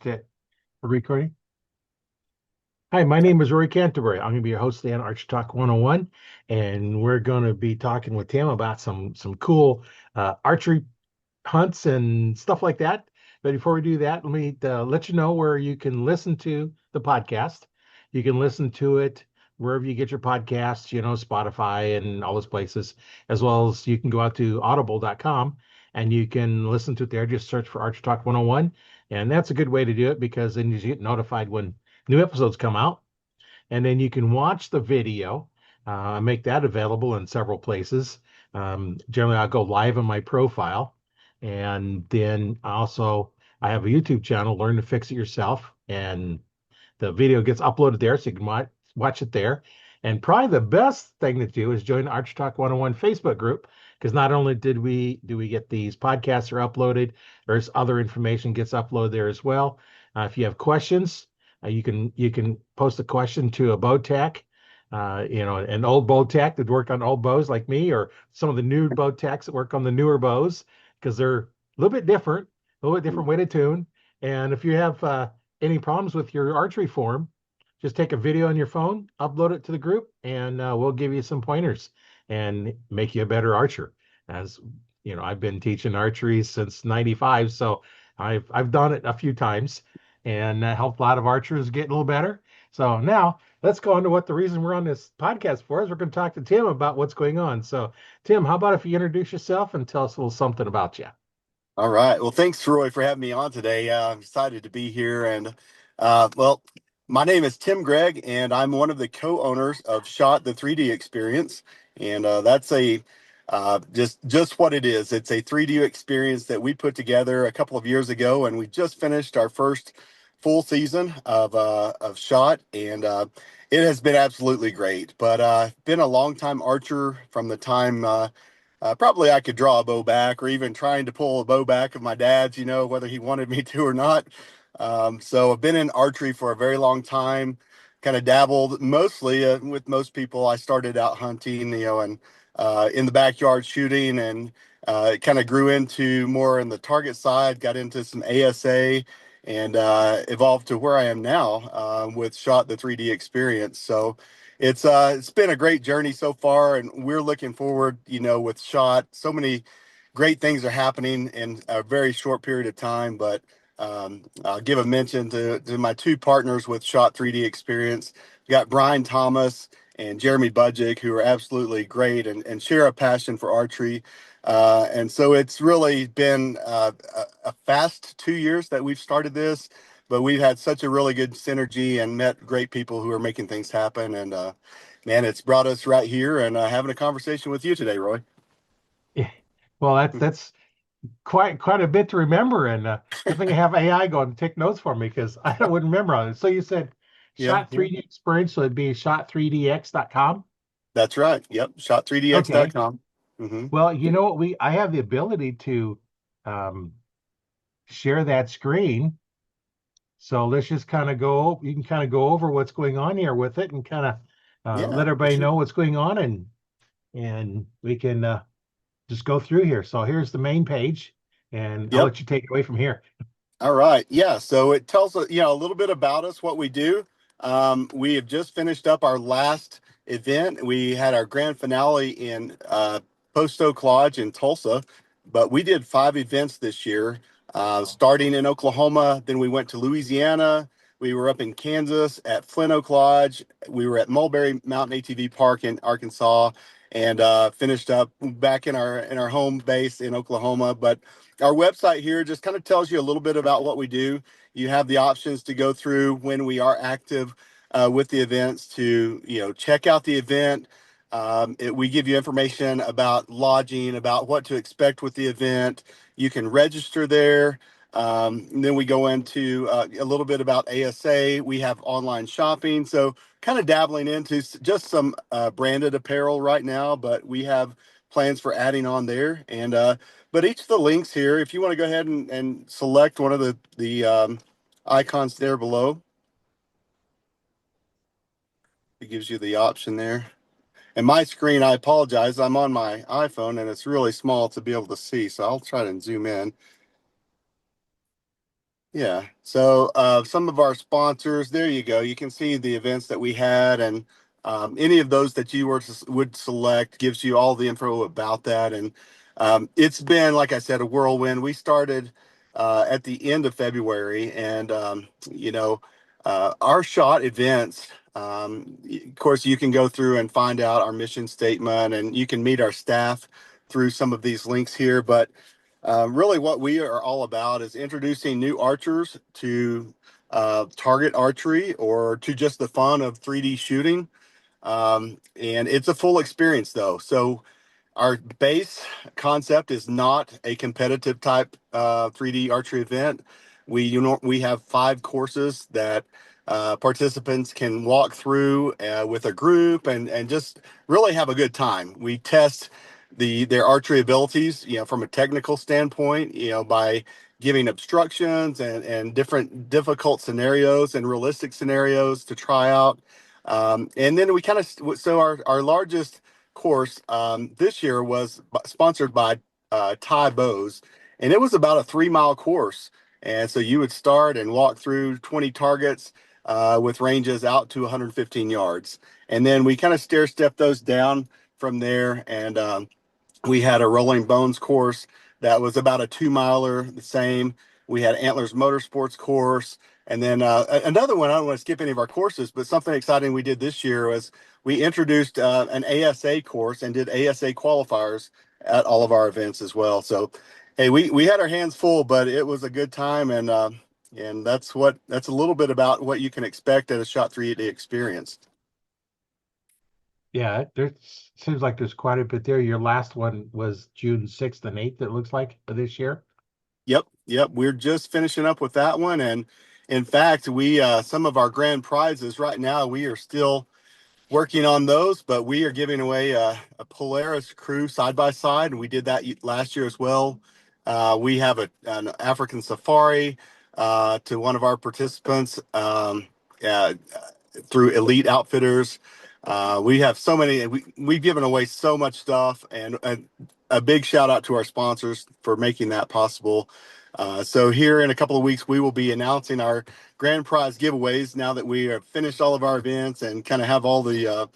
to recording. Hi, my name is Rory Canterbury. I'm going to be your host today on Archery Talk 101, and we're going to be talking with Tim about some cool archery hunts and stuff like that. But before we do that, let me let you know where you can listen to the podcast. You can listen to it wherever you get your podcasts, Spotify and all those places, as well as you can go out to audible.com and you can listen to it there. Just search for Archery Talk 101. And that's a good way to do it because then you get notified when new episodes come out. And then you can watch the video. I make that available in several places. Generally, I'll go live on my profile. And then also, I have a YouTube channel, Learn to Fix It Yourself. And the video gets uploaded there, so you can watch it there. And probably the best thing to do is join the Archery Talk 101 Facebook group, because not only do we get these podcasts are uploaded, there's other information gets uploaded there as well. If you have questions, you can post a question to a bow tech, an old bow tech that worked on old bows like me, or some of the new bow techs that work on the newer bows, because they're a little bit different way to tune. And if you have any problems with your archery form, just take a video on your phone, upload it to the group, and we'll give you some pointers and make you a better archer. As you know, I've been teaching archery since '95, so I've done it a few times and helped a lot of archers get a little better. So now let's go on to what the reason we're on this podcast for is. We're going to talk to Tim about what's going on. So Tim, how about if you introduce yourself and tell us a little something about you? All right. Well, thanks, Troy, for having me on today. I'm excited to be here. And, my name is Tim Gregg, and I'm one of the co-owners of Shot the 3D Experience. And that's just what it is. It's a 3D experience that we put together a couple of years ago, and we just finished our first full season of Shot, and it has been absolutely great. But been a long time archer from the time. Probably I could draw a bow back, or even trying to pull a bow back of my dad's, whether he wanted me to or not. So I've been in archery for a very long time, kind of dabbled mostly with most people. I started out hunting, and in the backyard shooting, and it kind of grew into more in the target side, got into some ASA, and evolved to where I am now with Shot the 3D Experience. So it's been a great journey so far, and we're looking forward, with Shot. So many great things are happening in a very short period of time. But I'll give a mention to my two partners with Shot 3D Experience. We got Brian Thomas and Jeremy Budgick, who are absolutely great and share a passion for archery. And so it's really been a fast 2 years that we've started this, but we've had such a really good synergy and met great people who are making things happen. And man, it's brought us right here and having a conversation with you today, Roy. Yeah. Well, that's quite a bit to remember, and good thing I have AI going to take notes for me because I wouldn't remember all it. So you said Yeah, Shot yeah, 3D Experience, so it'd be shot3dx.com. that's right. Yep, Okay. shot3dx.com. Mm-hmm. Well, you know what? I have the ability to um, share that screen. So let's just kind of go. You can kind of go over what's going on here with it, and kind of Yeah, let for everybody sure. know what's going on, and we can just go through here. So here's the main page, and I'll Yep. let you take it away from here. All right. Yeah. So it tells us, a little bit about us, what we do. We have just finished up our last event. We had our grand finale in Post Oak Lodge in Tulsa, but we did 5 events this year, starting in Oklahoma. Then we went to Louisiana. We were up in Kansas at Flint Oak Lodge. We were at Mulberry Mountain ATV Park in Arkansas, and finished up back in our home base in Oklahoma. But our website here just kind of tells you a little bit about what we do. You have the options to go through when we are active with the events to, check out the event. We give you information about lodging, about what to expect with the event. You can register there. And then we go into a little bit about ASA. We have online shopping. So kind of dabbling into just some branded apparel right now, but we have plans for adding on there. And but each of the links here, if you want to go ahead and select one of the icons there below, it gives you the option there. And my screen, I apologize, I'm on my iPhone and it's really small to be able to see, so I'll try to zoom in. Yeah. So some of our sponsors, there you go. You can see the events that we had, and any of those that you would select gives you all the info about that. And it's been, like I said, a whirlwind. We started at the end of February, and our shot events. Of course, you can go through and find out our mission statement, and you can meet our staff through some of these links here. But really, what we are all about is introducing new archers to target archery or to just the fun of 3D shooting. And it's a full experience, though. So our base concept is not a competitive type 3D archery event. We have 5 courses that participants can walk through with a group and just really have a good time. We test their archery abilities, from a technical standpoint, by giving obstructions and different difficult scenarios and realistic scenarios to try out. And then we kind of so our largest course this year was sponsored by Thai Bows, and it was about a 3 mile course. And so you would start and walk through 20 targets with ranges out to 115 yards. And then we kind of stair step those down from there. And we had a Rolling Bones course that was about a 2 miler, the same. We had Antlers Motorsports course. And then another one, I don't want to skip any of our courses, but something exciting we did this year was we introduced an ASA course and did ASA qualifiers at all of our events as well. So, hey, we had our hands full, but it was a good time. And that's a little bit about what you can expect at a Shot 3D experience. Yeah, there seems like there's quite a bit there. Your last one was June 6th and 8th, it looks like, of this year. Yep, yep. We're just finishing up with that one, and in fact, we some of our grand prizes right now. We are still working on those, but we are giving away a Polaris Crew side by side, and we did that last year as well. We have an African Safari to one of our participants through Elite Outfitters. We have so many. We've given away so much stuff, and a big shout out to our sponsors for making that possible. So here in a couple of weeks, we will be announcing our grand prize giveaways now that we have finished all of our events and kind of have all the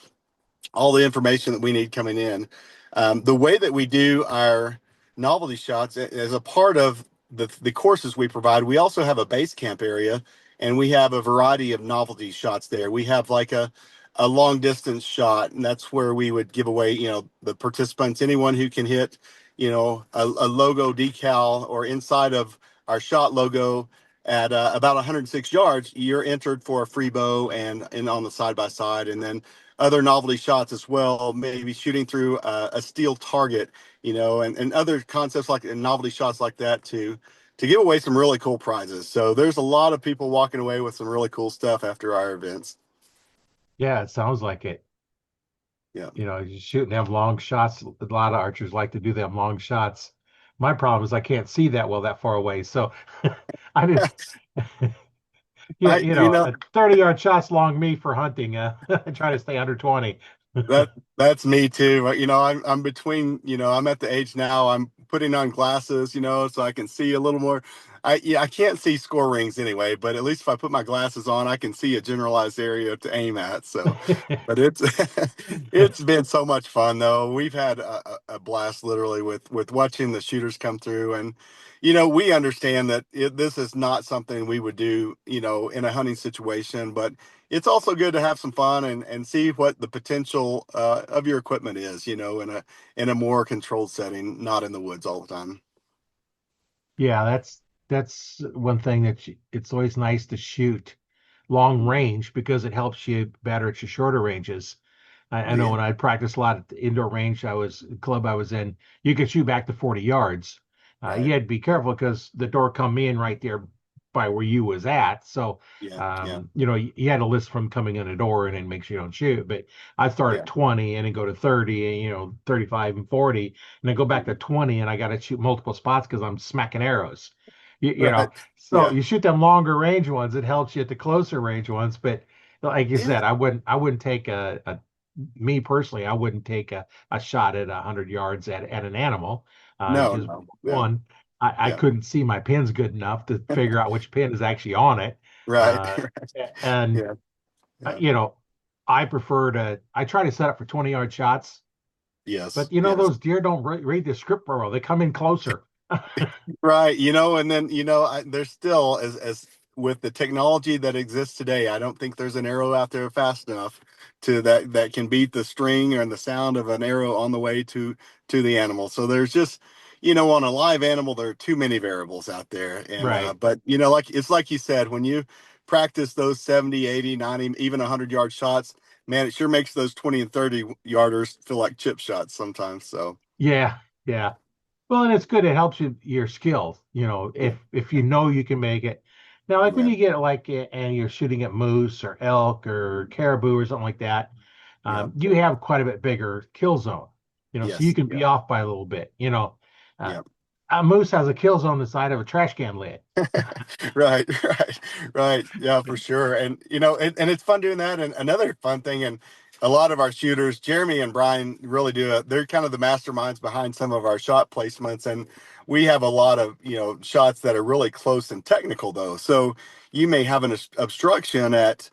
information that we need coming in. The way that we do our novelty shots as a part of the courses we provide, we also have a base camp area, and we have a variety of novelty shots there. We have like a long distance shot, and that's where we would give away, the participants, anyone who can hit, a logo decal or inside of our shot logo at about 106 yards, you're entered for a free bow and on the side by side. And then other novelty shots as well, maybe shooting through a steel target, and other concepts like and novelty shots like that to give away some really cool prizes. So there's a lot of people walking away with some really cool stuff after our events. Yeah, it sounds like it. Yeah. You shoot them long shots. A lot of archers like to do them long shots. My problem is I can't see that well that far away. So I didn't, yeah, I, you know, a 30-yard shot's long me for hunting. I try to stay under 20. that's me too. I'm between, I'm at the age now I'm putting on glasses, so I can see a little more. I can't see score rings anyway, but at least if I put my glasses on, I can see a generalized area to aim at. So, but it's it's been so much fun though. We've had a blast literally with watching the shooters come through, and we understand that this is not something we would do, in a hunting situation, but it's also good to have some fun and see what the potential of your equipment is, in a more controlled setting, not in the woods all the time. Yeah, that's one thing it's always nice to shoot long range because it helps you better at your shorter ranges. I Oh know yeah, when I practiced a lot at the indoor range club I was in, you could shoot back to 40 yards. right. You had to be careful because the door come in right there by where you was at. So, Yeah, yeah, you had to list from coming in the door and then make sure you don't shoot. But I start yeah. at 20 and then go to 30 and, 35 and 40, and then go back to Mhm. 20 and I got to shoot multiple spots because I'm smacking arrows. Right. So Yeah, you shoot them longer range ones, it helps you at the closer range ones. But like you yeah. said, I wouldn't take me personally, I wouldn't take a shot at 100 yards at an animal. No, Just no, no. one. I Yeah. couldn't see my pins good enough to figure out which pin is actually on it. Right. Uh, and Yeah. Yeah. you know, I try to set up for 20-yard shots, Yes. but you know, Yes. those deer don't read the script very well. They come in closer. Right. And then, there's still, as with the technology that exists today, I don't think there's an arrow out there fast enough that can beat the string and the sound of an arrow on the way to the animal. So there's just, on a live animal, there are too many variables out there. And, Right. but, it's like you said, when you practice those 70, 80, 90, even 100-yard shots, man, it sure makes those 20 and 30 yarders feel like chip shots sometimes. So, Yeah. Yeah. Well, and it's good. It helps your skills. yeah. If you know you can make it. Now, like when Yeah. you get like and you're shooting at moose or elk or caribou or something like that, Yeah. you have quite a bit bigger kill zone. So you Yes. can Yeah. be off by a little bit. Uh, Yeah. a moose has a kill zone the side of a trash can lid. Right, right, right. Yeah, for sure. And and it's fun doing that. And another fun thing, and a lot of our shooters, Jeremy and Brian, really do it. They're kind of the masterminds behind some of our shot placements, and we have a lot of shots that are really close and technical though. So you may have an obstruction at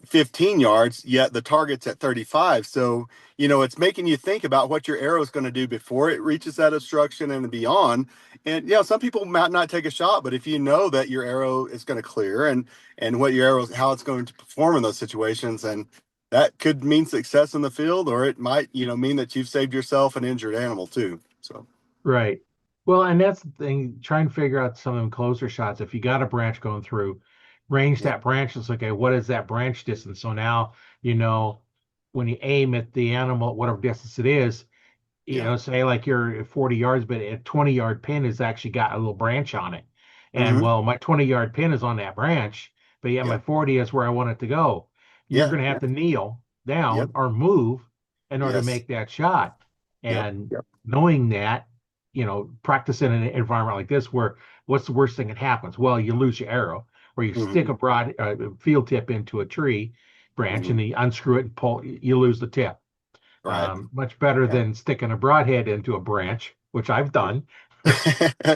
15 yards, yet the target's at 35. So it's making you think about what your arrow is going to do before it reaches that obstruction and beyond. And some people might not take a shot, but if you know that your arrow is going to clear and what your arrow, how it's going to perform in those situations, and that could mean success in the field, or it might mean that you've saved yourself an injured animal too. So Right. Well, and that's the thing. Try and figure out some of them closer shots. If you got a branch going through, range yeah, that branch. It's okay. What is that branch distance? So now you know when you aim at the animal, whatever distance it is, yeah, say like you're at 40 yards, but a 20-yard pin has actually got a little branch on it. And mm-hmm, well, my 20-yard pin is on that branch, but yeah, yeah, my 40 is where I want it to go. You're yeah, going to have yeah, to kneel down yep, or move in order to yes, make that shot. yep, And yep, knowing that, practice in an environment like this where what's the worst thing that happens? Well, you lose your arrow or you stick mm-hmm, a broad field tip into a tree branch mm-hmm, and you unscrew it and pull, you lose the tip. right, Much better yeah. than sticking a broadhead into a branch, which I've done.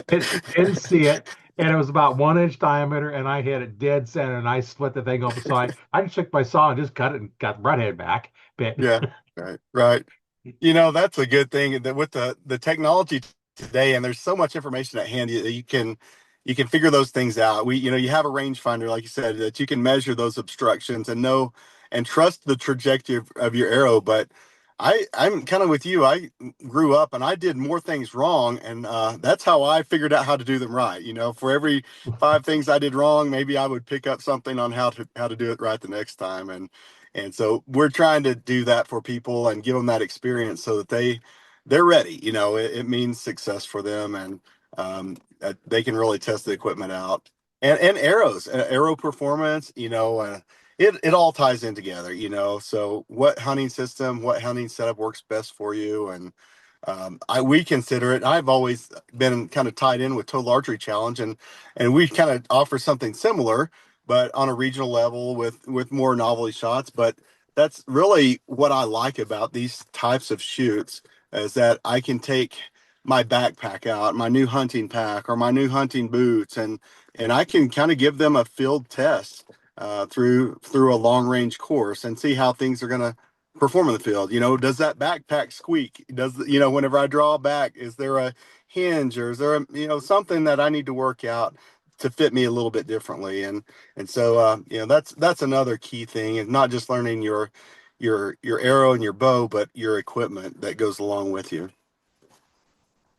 Didn't see it, and it was about 1 inch diameter, and I hit it dead center, and I split the thing open. So I just took my saw and just cut it and got the broadhead back. But Yeah, right, right. That's a good thing that with the technology today, and there's so much information at hand, you can figure those things out. You have a rangefinder, like you said, that you can measure those obstructions and know and trust the trajectory of your arrow. But I'm kind of with you. I grew up and I did more things wrong, and that's how I figured out how to do them right. For every five things I did wrong, maybe I would pick up something on how to do it right the next time. And so we're trying to do that for people and give them that experience so that they're ready. It means success for them, and they can really test the equipment out. And arrows, arrow performance. It all ties in together. So what hunting system, what hunting setup works best for you, and we consider it. I've always been kind of tied in with Total Archery Challenge, and we kind of offer something similar, but on a regional level with more novelty shots. But that's really what I like about these types of shoots is that I can take my backpack out, my new hunting pack or my new hunting boots, and I can kind of give them a field test through a long range course and see how things are going to perform in the field. Does that backpack squeak? Whenever I draw back, is there a hinge or is there something that I need to work out to fit me a little bit differently? And so that's another key thing, and not just learning your arrow and your bow, but your equipment that goes along with you.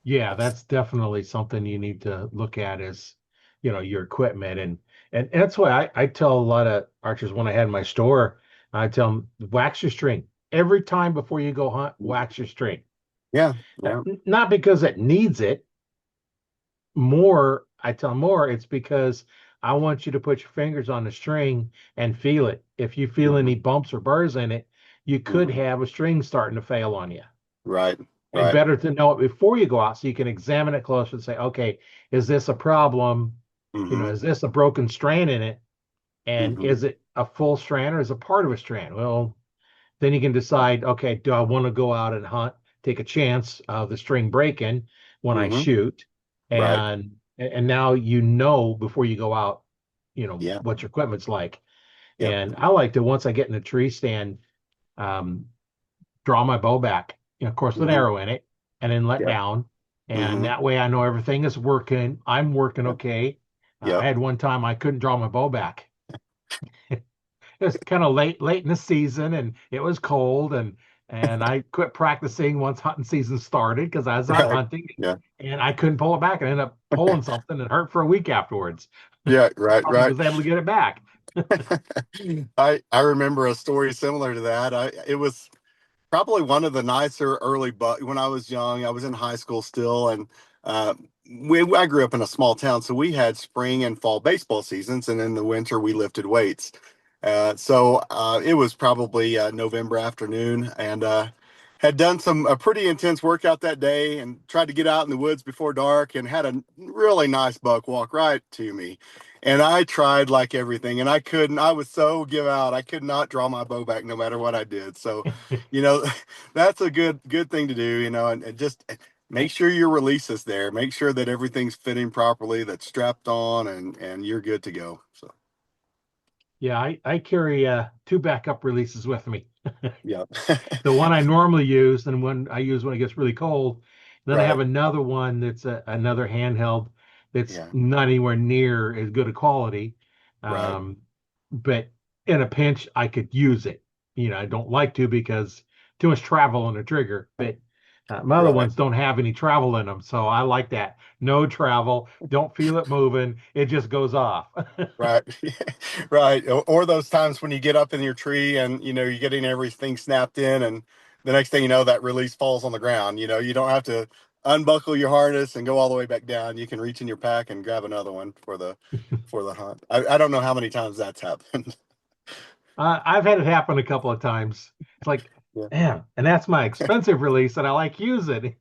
yeah, that's definitely something you need to look at is, your equipment and that's why I tell a lot of archers when I had my store, I tell them wax your string every time before you go hunt, wax your string. Yeah, yeah. Not because it needs it, more, I tell more, it's because I want you to put your fingers on the string and feel it. If you feel any Hmm. bumps or burrs in it, you could Hmm. have a string starting to fail on you. Right, And right. better to know it before you go out so you can examine it closer and say, okay, is this a problem? Hmm. Is this a broken strand in it? And Hmm. is it a full strand or is it part of a strand? Well, then you can decide, okay, do I want to go out and hunt, take a chance of the string breaking when I Hmm. shoot? Right. And now you know before you go out, Yeah. what your equipment's like. Yep. And I like to, once I get in the tree stand, um, draw my bow back, of course, with an Hmm. arrow in it, and then let Yep. down. And Hmm. that way I know everything is working. I'm working Yep. okay. I Yep. had one time I couldn't draw my bow back. It was kind of late in the season, and it was cold, and I quit practicing once hunting season started because I was out Right. hunting, Yeah. and I couldn't pull it back, and ended up pulling something and hurt for a week afterwards. Yeah. Right. Finally Right. was able to get it back. I remember a story similar to that. It was probably one of the nicer early, but when I was young, I was in high school still, and uh, I grew up in a small town, so we had spring and fall baseball seasons, and in the winter we lifted weights. So it was probably November afternoon, and had done some a pretty intense workout that day, and tried to get out in the woods before dark, and had a really nice buck walk right to me. And I tried like everything, and I couldn't. I was so give out. I could not draw my bow back no matter what I did. So, you know, that's a good thing to do, and just make sure your release is there. Make sure that everything's fitting properly, that's strapped on, and you're good to go. So Yeah, I carry two backup releases with me. yeah. The one I normally use, and when I use when it gets really cold. And then I have Right. another one that's another handheld that's Yeah. not anywhere near as good a quality. Right. Um, but in a pinch, I could use it. I don't like to because too much travel on the trigger. But my other Right. ones don't have any travel in them, so I like that. No travel, don't feel it moving. It just goes off. Right. Right. Or those times when you get up in your tree and you're getting everything snapped in, and the next thing you know that release falls on the ground. You don't have to unbuckle your harness and go all the way back down. You can reach in your pack and grab another one for the hunt. I don't know how many times that's happened. I've had it happen a couple of times. It's like, Yeah. man, and that's my expensive release that I like using.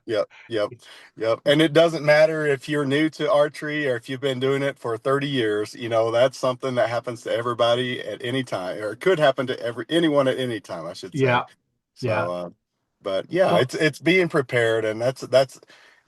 Yep, yep, yep. And it doesn't matter if you're new to archery or if you've been doing it for 30 years, that's something that happens to everybody at any time, or it could happen to anyone at any time, I should say. Yeah, So, yeah. but yeah, Well, it's being prepared, and that's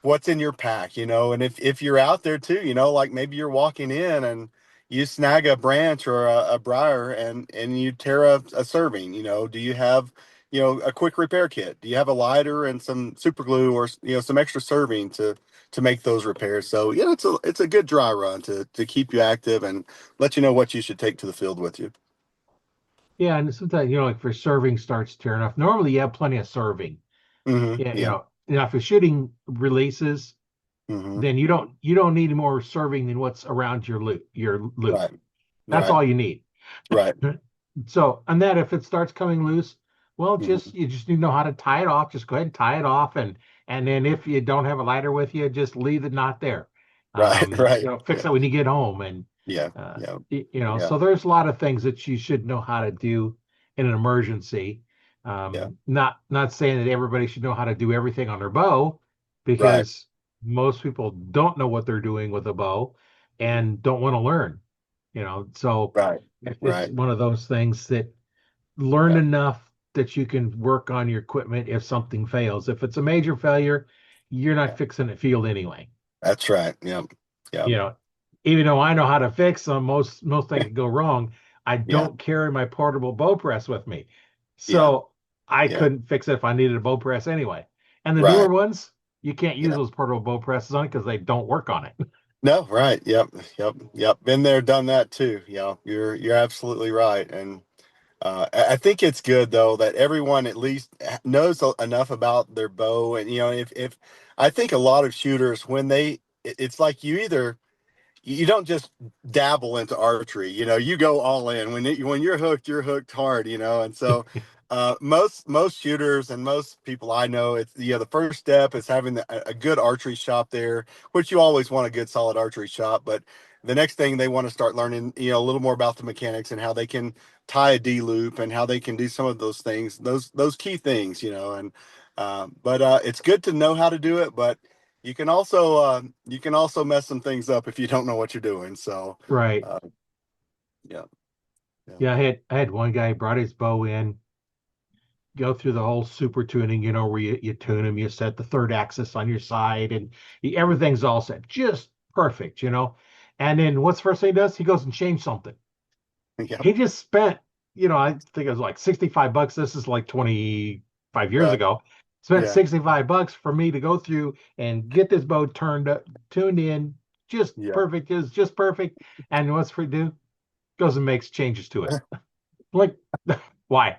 what's in your pack, and if you're out there too, like maybe you're walking in and you snag a branch or a briar and you tear a serving, do you have a quick repair kit? Do you have a lighter and some super glue, or some extra serving to make those repairs? So yeah, it's a good dry run to keep you active and let you know what you should take to the field with you. yeah, and sometimes, like for serving starts tearing off. Normally you have plenty of serving. Yeah, Yeah. if you're shooting releases, Hmm. then you don't need more serving than what's around your loop. Right. That's Right. all you need. Right. So, and that if it starts coming loose, well, Hmm. you just need to know how to tie it off. Just go ahead and tie it off, and then if you don't have a lighter with you, just leave the knot there. Right. Right. Fix Yeah. it when you get home, and Yeah. Yeah. Yeah. So there's a lot of things that you should know how to do in an emergency. Yeah. Not saying that everybody should know how to do everything on their bow, Right. because most people don't know what they're doing with a bow Mhm. and don't want to learn. So Right. it's Right. one of those things that learn Yeah. enough that you can work on your equipment if something fails. If it's a major failure, you're not Yeah. fixing the field anyway. That's right. Yep. Yep. You know, Even though I know how to fix them, most things can go wrong. I Yeah. don't carry my portable bow press with me, Yeah. so I Yeah. couldn't fix it if I needed a bow press anyway. And the newer Right. ones, you can't use Yeah. those portable bow presses on it because they don't work on it. No, right. Yep. Yep. Yep. Been there, done that too. Yeah. You're absolutely right. And I think it's good though that everyone at least knows enough about their bow. And if I think a lot of shooters when it's like you don't just dabble into archery. You go all in. When you're hooked hard. And so most shooters and most people I know, it's the first step is having a good archery shop there, which you always want a good solid archery shop. But the next thing they want to start learning, a little more about the mechanics and how they can tie a D loop and how they can do some of those things, those key things. But it's good to know how to do it, but you can also mess some things up if you don't know what you're doing. So, Right. uh, yeah, yeah, Yeah, I had one guy brought his bow in, go through the whole super tuning, where you tune them, you set the third axis on your side, and everything's all set, just perfect. And then what's the first thing he does? He goes and changes something. Yep. He just spent, I think it was like $65. This is like 25 years Right. ago. Spent Yeah. $65 for me to go through and get this bow turned up, tuned in, just Yeah. perfect. Is just perfect. And what's for do? Goes and makes changes to it. Like, why?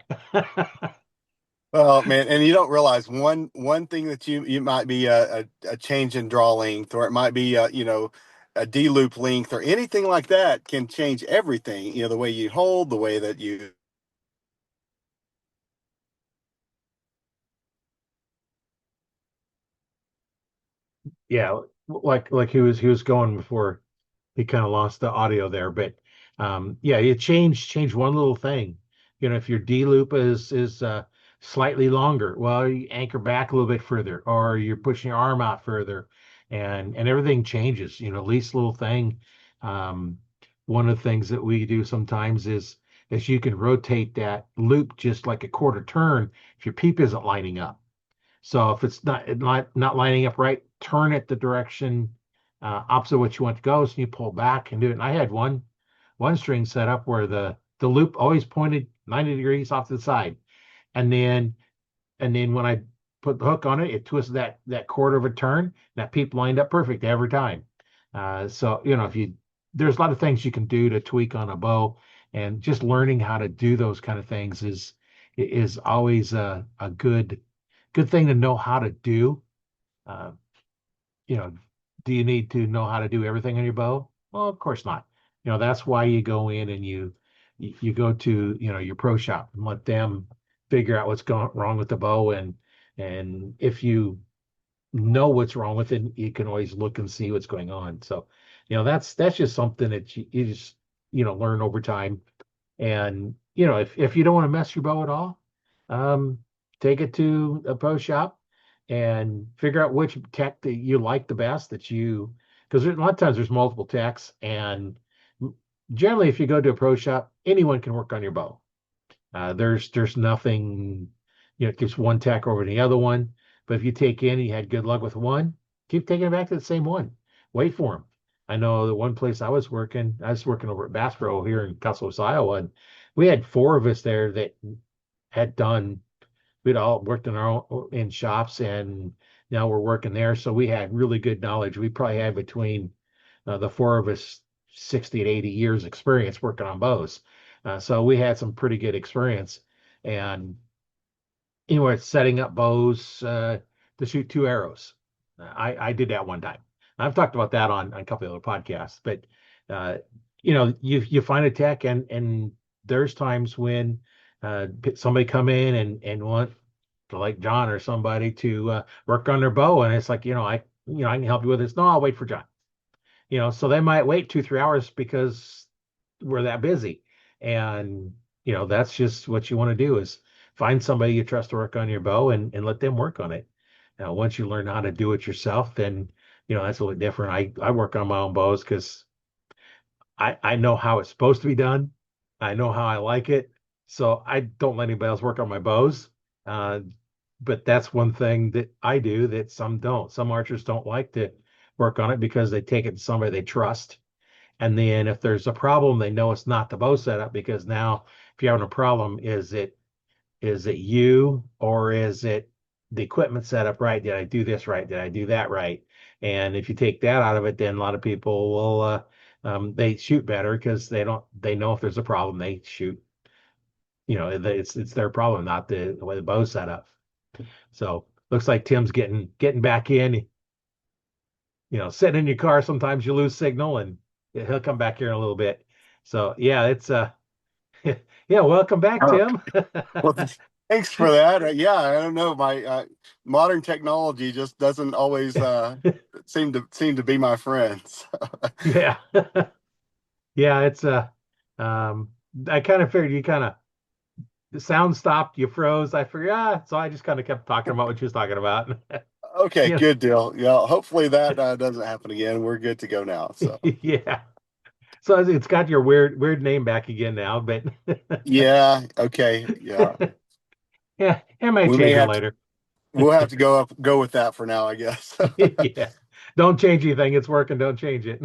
Oh man, and you don't realize one thing that you might be a change in draw length, or it might be a D loop length, or anything like that can change everything. The way you hold, the way that you. Yeah, like he was going before he kind of lost the audio there, but yeah, you change one little thing. If your D loop is slightly longer, well, you anchor back a little bit further, or you're pushing your arm out further, and everything changes. Least little thing. Um, One of the things that we do sometimes is you can rotate that loop just like a quarter turn if your peep isn't lining up. So if it's not lining up right, turn it the direction opposite what you want to go. So you pull back and do it. And I had one string set up where the loop always pointed 90 degrees off to the side, and then when I put the hook on it, it twisted that quarter of a turn. That peep lined up perfect every time. So if you there's a lot of things you can do to tweak on a bow, and just learning how to do those kind of things is always a good thing to know how to do. Uh, you know, do you need to know how to do everything on your bow? Well, of course not. That's why you go in and you go to your pro shop and let them figure out what's going wrong with the bow, and if you know what's wrong with it, you can always look and see what's going on. So, that's just something that you just learn over time. And if you don't want to mess your bow at all, um, take it to a pro shop and figure out which tech that you like the best. Because a lot of times there's multiple techs, and generally, if you go to a pro shop, anyone can work on your bow. There's nothing, there's one tech over the other one. But if you take in, and you had good luck with one, keep taking it back to the same one. Wait for them. I know the one place I was working over at Bass Pro here in Custis, Iowa, and we had four of us there that had done. We'd all worked in our own in shops, and now we're working there. So we had really good knowledge. We probably had between the four of us 60 to 80 years experience working on bows. So we had some pretty good experience. And it's setting up bows to shoot two arrows. I did that one time. I've talked about that on a couple of other podcasts, but uh, you find a tech, and there's times when somebody come in and want like John or somebody to work on their bow, and it's like I can help you with this. No, I'll wait for John. So they might wait 2 3 hours because we're that busy. And that's just what you want to do is find somebody you trust to work on your bow, and let them work on it. Now once you learn how to do it yourself, then that's a little different. I work on my own bows because I know how it's supposed to be done. I know how I like it. So I don't let anybody else work on my bows. Uh, but that's one thing that I do that some don't. Some archers don't like to work on it because they take it to somebody they trust. And then if there's a problem, they know it's not the bow setup, because now if you're having a problem, is it you, or is it the equipment setup right? Did I do this right? Did I do that right? And if you take that out of it, then a lot of people will they shoot better because they know if there's a problem, they shoot. It's their problem, not the way the bow's set up. So looks like Tim's getting back in. Sitting in your car, sometimes you lose signal, and he'll come back here in a little bit. So yeah, it's yeah, welcome back, Oh, Tim. well, thanks for that. Yeah, I don't know. My modern technology just doesn't always seem to be my friend. Yeah. Yeah, it's I kind of figured you kind of the sound stopped, you froze. I figured, so I just kind of kept talking about what you was talking about. Okay, Yeah. good deal. Yeah, hopefully that doesn't happen again. We're good to go now. So Yeah. So it's got your weird name back again now, but yeah, okay, yeah. Yeah, it may We may change it have to later. we'll have to go with that for now, I guess. Yeah. Don't change anything. It's working. Don't change it.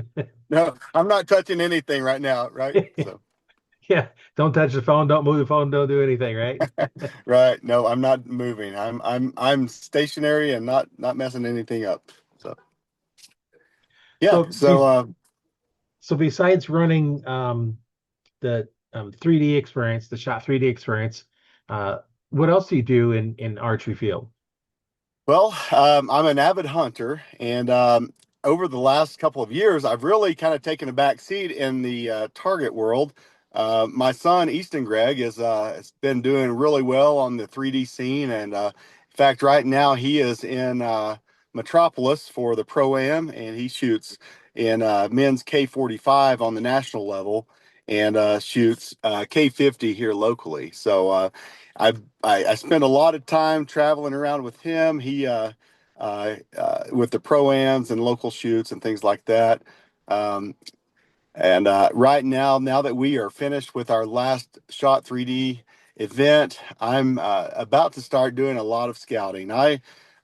No, I'm not touching anything right now, right? So Yeah. Don't touch the phone. Don't move the phone. Don't do anything, right? right. No, I'm not moving. I'm stationary and not messing anything up. So yeah. So so besides running the 3D experience, the shot 3D experience, uh, what else do you do in archery field? Well, I'm an avid hunter, and over the last couple of years, I've really kind of taken a back seat in the target world. My son, Easton Gregg, has been doing really well on the 3D scene, and in fact, right now he is in Metropolis for the Pro-Am, and he shoots in men's K45 on the national level, and shoots K50 here locally. So I spend a lot of time traveling around with him. He with the pro-ams and local shoots and things like that. Um, and right now that we are finished with our last Shot 3D event, I'm about to start doing a lot of scouting. I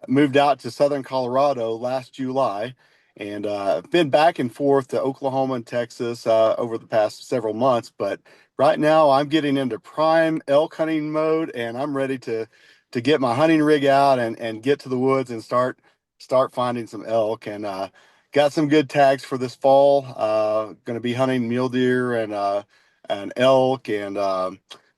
moved out to Southern Colorado last July, and been back and forth to Oklahoma and Texas over the past several months. But right now, I'm getting into prime elk hunting mode, and I'm ready to get my hunting rig out and get to the woods and start finding some elk. And got some good tags for this fall. Going to be hunting mule deer and elk. And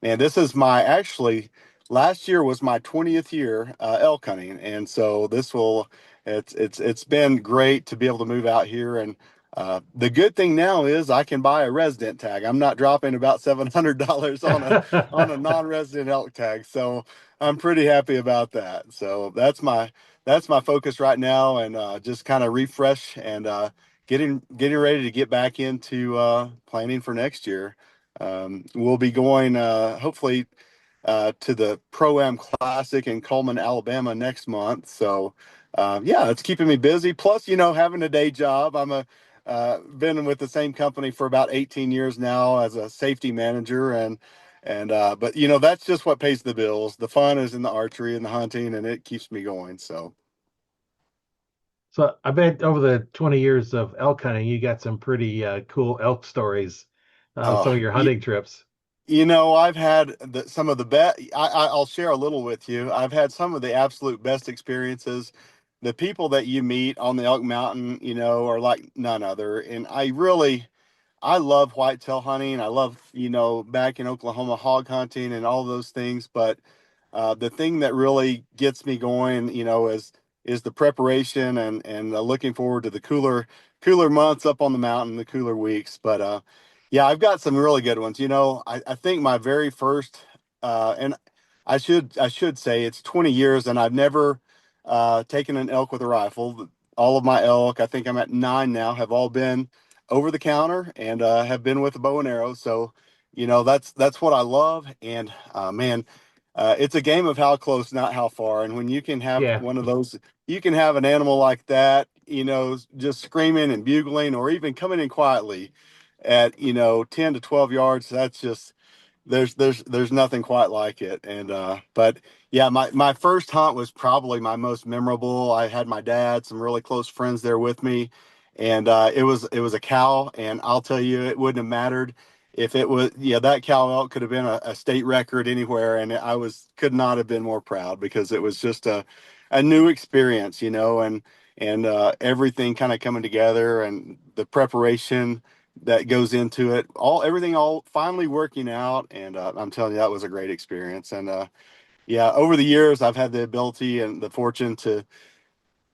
man, this is my actually last year was my 20th year elk hunting, and so this will it's been great to be able to move out here. And the good thing now is I can buy a resident tag. I'm not dropping about $700 on a non-resident elk tag, so I'm pretty happy about that. So that's my focus right now, and just kind of refresh and getting ready to get back into planning for next year. We'll be going hopefully to the Pro-Am Classic in Coleman, Alabama next month. So yeah, it's keeping me busy. Plus, having a day job. I'm a been with the same company for about 18 years now as a safety manager, and but that's just what pays the bills. The fun is in the archery and the hunting, and it keeps me going. So So I bet over the 20 years of elk hunting, you got some pretty cool elk stories on some uh, of your you, hunting trips. I've had some of the best. I'll share a little with you. I've had some of the absolute best experiences. The people that you meet on the Elk Mountain, are like none other. And I love whitetail hunting. I love, back in Oklahoma, hog hunting and all those things. But the thing that really gets me going, is the preparation and looking forward to the cooler months up on the mountain, the cooler weeks. But yeah, I've got some really good ones. I think my very first, and I should say it's 20 years, and I've never taken an elk with a rifle. All of my elk, I think I'm at 9 now, have all been over the counter and have been with a bow and arrow. So, that's what I love. And man, it's a game of how close, not how far. And when you can have Yeah. one of those, you can have an animal like that, just screaming and bugling, or even coming in quietly at 10 to 12 yards. That's just there's nothing quite like it. And but yeah, my first hunt was probably my most memorable. I had my dad, some really close friends there with me, and it was a cow. And I'll tell you, it wouldn't have mattered if it was, yeah, that cow elk could have been a state record anywhere, and I could not have been more proud, because it was just a new experience, and everything kind of coming together, and the preparation that goes into it, everything all finally working out. And I'm telling you, that was a great experience. And yeah, over the years, I've had the ability and the fortune to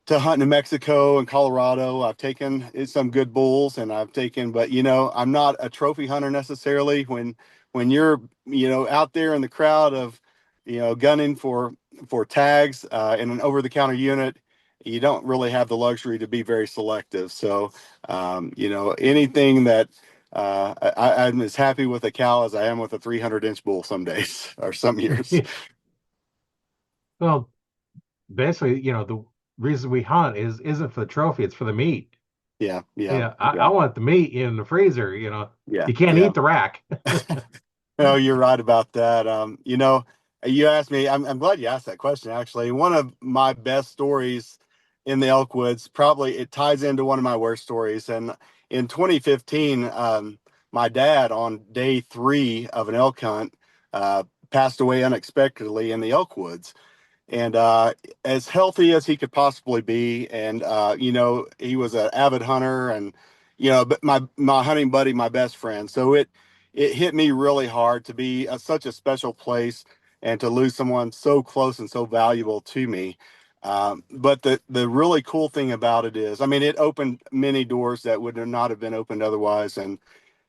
hunt New Mexico and Colorado. I've taken some good bulls, and but I'm not a trophy hunter necessarily. When you're, out there in the crowd of, gunning for tags in an over the counter unit, you don't really have the luxury to be very selective. So, anything that I'm as happy with a cow as I am with a 300-inch bull some days or some years. Well, basically, the reason we hunt isn't for the trophy, it's for the meat. Yeah, yeah, Yeah, I yeah, want the meat in the freezer, yeah, You can't yeah. eat the rack. No, you're right about that. You asked me. I'm glad you asked that question. Actually, one of my best stories in the elk woods, probably it ties into one of my worst stories. And in 2015, my dad on day three of an elk hunt passed away unexpectedly in the elk woods. And as healthy as he could possibly be. And he was an avid hunter, and but my hunting buddy, my best friend. So it hit me really hard to be such a special place and to lose someone so close and so valuable to me. But the really cool thing about it is, I mean, it opened many doors that would not have been opened otherwise, and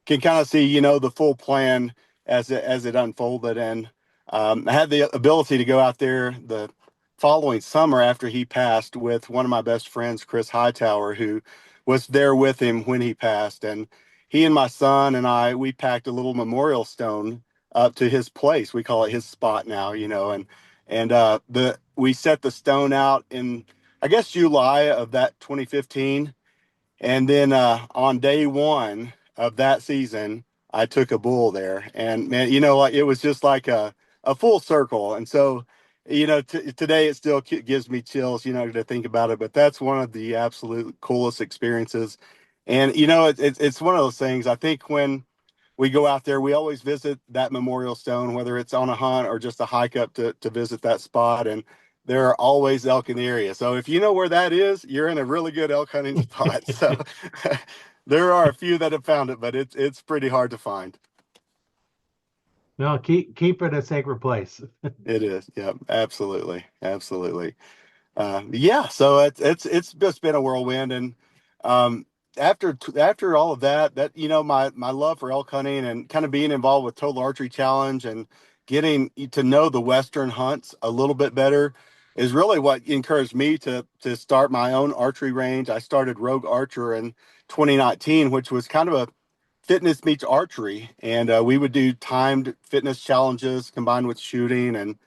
can kind of see, the full plan as it unfolded. And I had the ability to go out there the following summer after he passed with one of my best friends, Chris Hightower, who was there with him when he passed. And he and my son and I, we packed a little memorial stone up to his place. We call it his spot now, and the we set the stone out in, I guess, July of that 2015. And then on day one of that season, I took a bull there, and man, like it was just like a full circle. And so, today it still gives me chills, to think about it. But that's one of the absolute coolest experiences. And it's one of those things. I think when we go out there, we always visit that memorial stone, whether it's on a hunt or just a hike up to visit that spot. And there are always elk in the area. So if you know where that is, you're in a really good elk hunting spot. So there are a few that have found it, but it's pretty hard to find. No, keep it a sacred place. It is. Yeah, absolutely. Absolutely. Yeah, so it's just been a whirlwind. And after all of that, my love for elk hunting and kind of being involved with Total Archery Challenge and getting to know the Western hunts a little bit better is really what encouraged me to start my own archery range. I started Rogue Archer in 2019, which was kind of a fitness meets archery, and we would do timed fitness challenges combined with shooting. And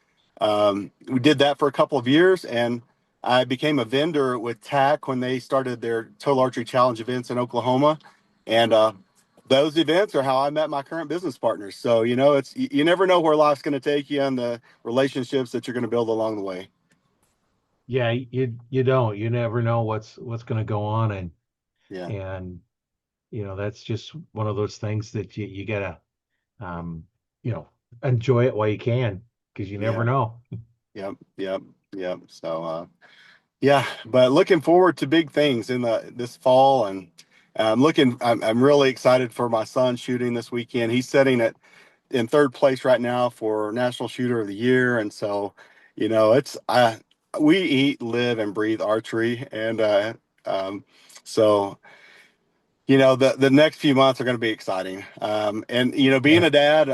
we did that for a couple of years, and I became a vendor with TAC when they started their Total Archery Challenge events in Oklahoma. And those events are how I met my current business partners. So, it's you never know where life's going to take you and the relationships that you're going to build along the way. Yeah, you don't. You never know what's going to go on, Yeah. and that's just one of those things that you gotta um you know enjoy it while you can, because you never Yeah. know. Yep. Yep. Yep. So, yeah, but looking forward to big things in this fall. And I'm really excited for my son shooting this weekend. He's setting it in third place right now for National Shooter of the Year. And so, it's we eat, live, and breathe archery. And um, so the next few months are going to be exciting. And being Yeah. a dad,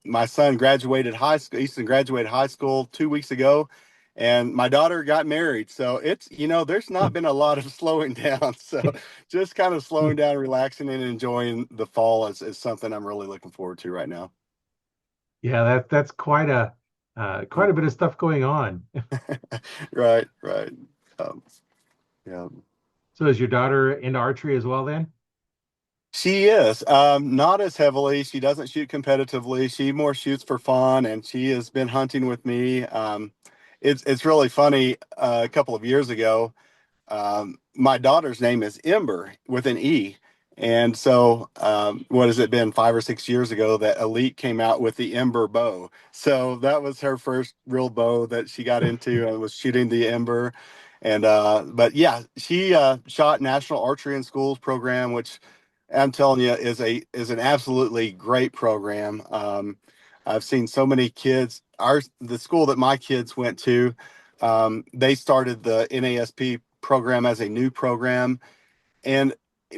my son graduated high school. Easton graduated high school 2 weeks ago, and my daughter got married. So it's there's not been a lot of slowing down. So just kind of slowing down, relaxing, and enjoying the fall is something I'm really looking forward to right now. Yeah, that's quite a bit of stuff going on. Right, right. Um, yeah. So is your daughter into archery as well then? She is not as heavily. She doesn't shoot competitively. She more shoots for fun, and she has been hunting with me. It's really funny. A couple of years ago, my daughter's name is Ember with an E. And so, what has it been, 5 or 6 years ago that Elite came out with the Ember bow? So that was her first real bow that she got into and was shooting the Ember. And, but yeah, she shot National Archery in Schools program, which I'm telling you is an absolutely great program. I've seen so many kids. The school that my kids went to, they started the NASP program as a new program. And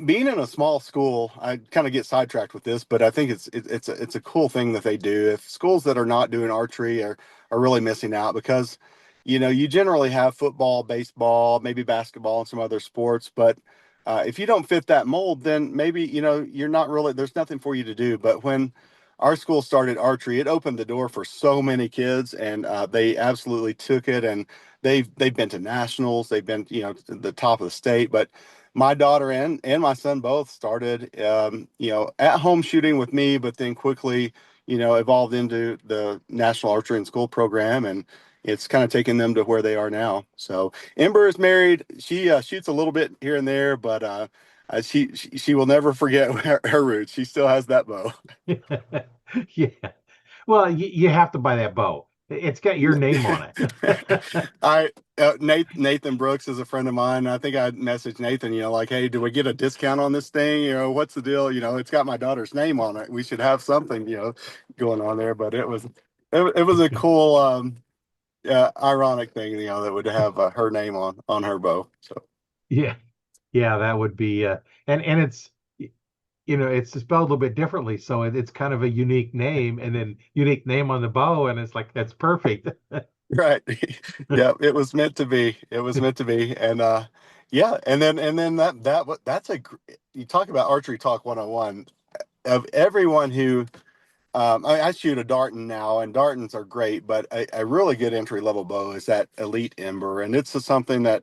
being in a small school, I kind of get sidetracked with this, but I think it's a cool thing that they do. If schools that are not doing archery are really missing out, because you generally have football, baseball, maybe basketball, and some other sports. But if you don't fit that mold, then maybe you're not really, there's nothing for you to do. But when our school started archery, it opened the door for so many kids, and they absolutely took it. And they've been to nationals, they've been to the top of the state. But my daughter and my son both started at home shooting with me, but then quickly evolved into the National Archery and School program, and it's kind of taken them to where they are now. So Ember is married. She shoots a little bit here and there, but she will never forget her roots. She still has that bow. Yeah. Well, you have to buy that bow. It's got your name on it. I Nathan Brooks is a friend of mine. I think I messaged Nathan, like, hey, do we get a discount on this thing? What's the deal? It's got my daughter's name on it. We should have something, going on there. But it was a cool, ironic thing, that would have her name on her bow. So Yeah. Yeah, that would be and it's it's spelled a little bit differently, so it's kind of a unique name and then unique name on the bow, and it's like that's perfect. right, yeah, it was meant to be. It was meant to be, and yeah, and then that's you talk about Archery Talk 101 of everyone who. I shoot a Darton now, and Dartons are great, but a really good entry level bow is that Elite Ember, and it's just something that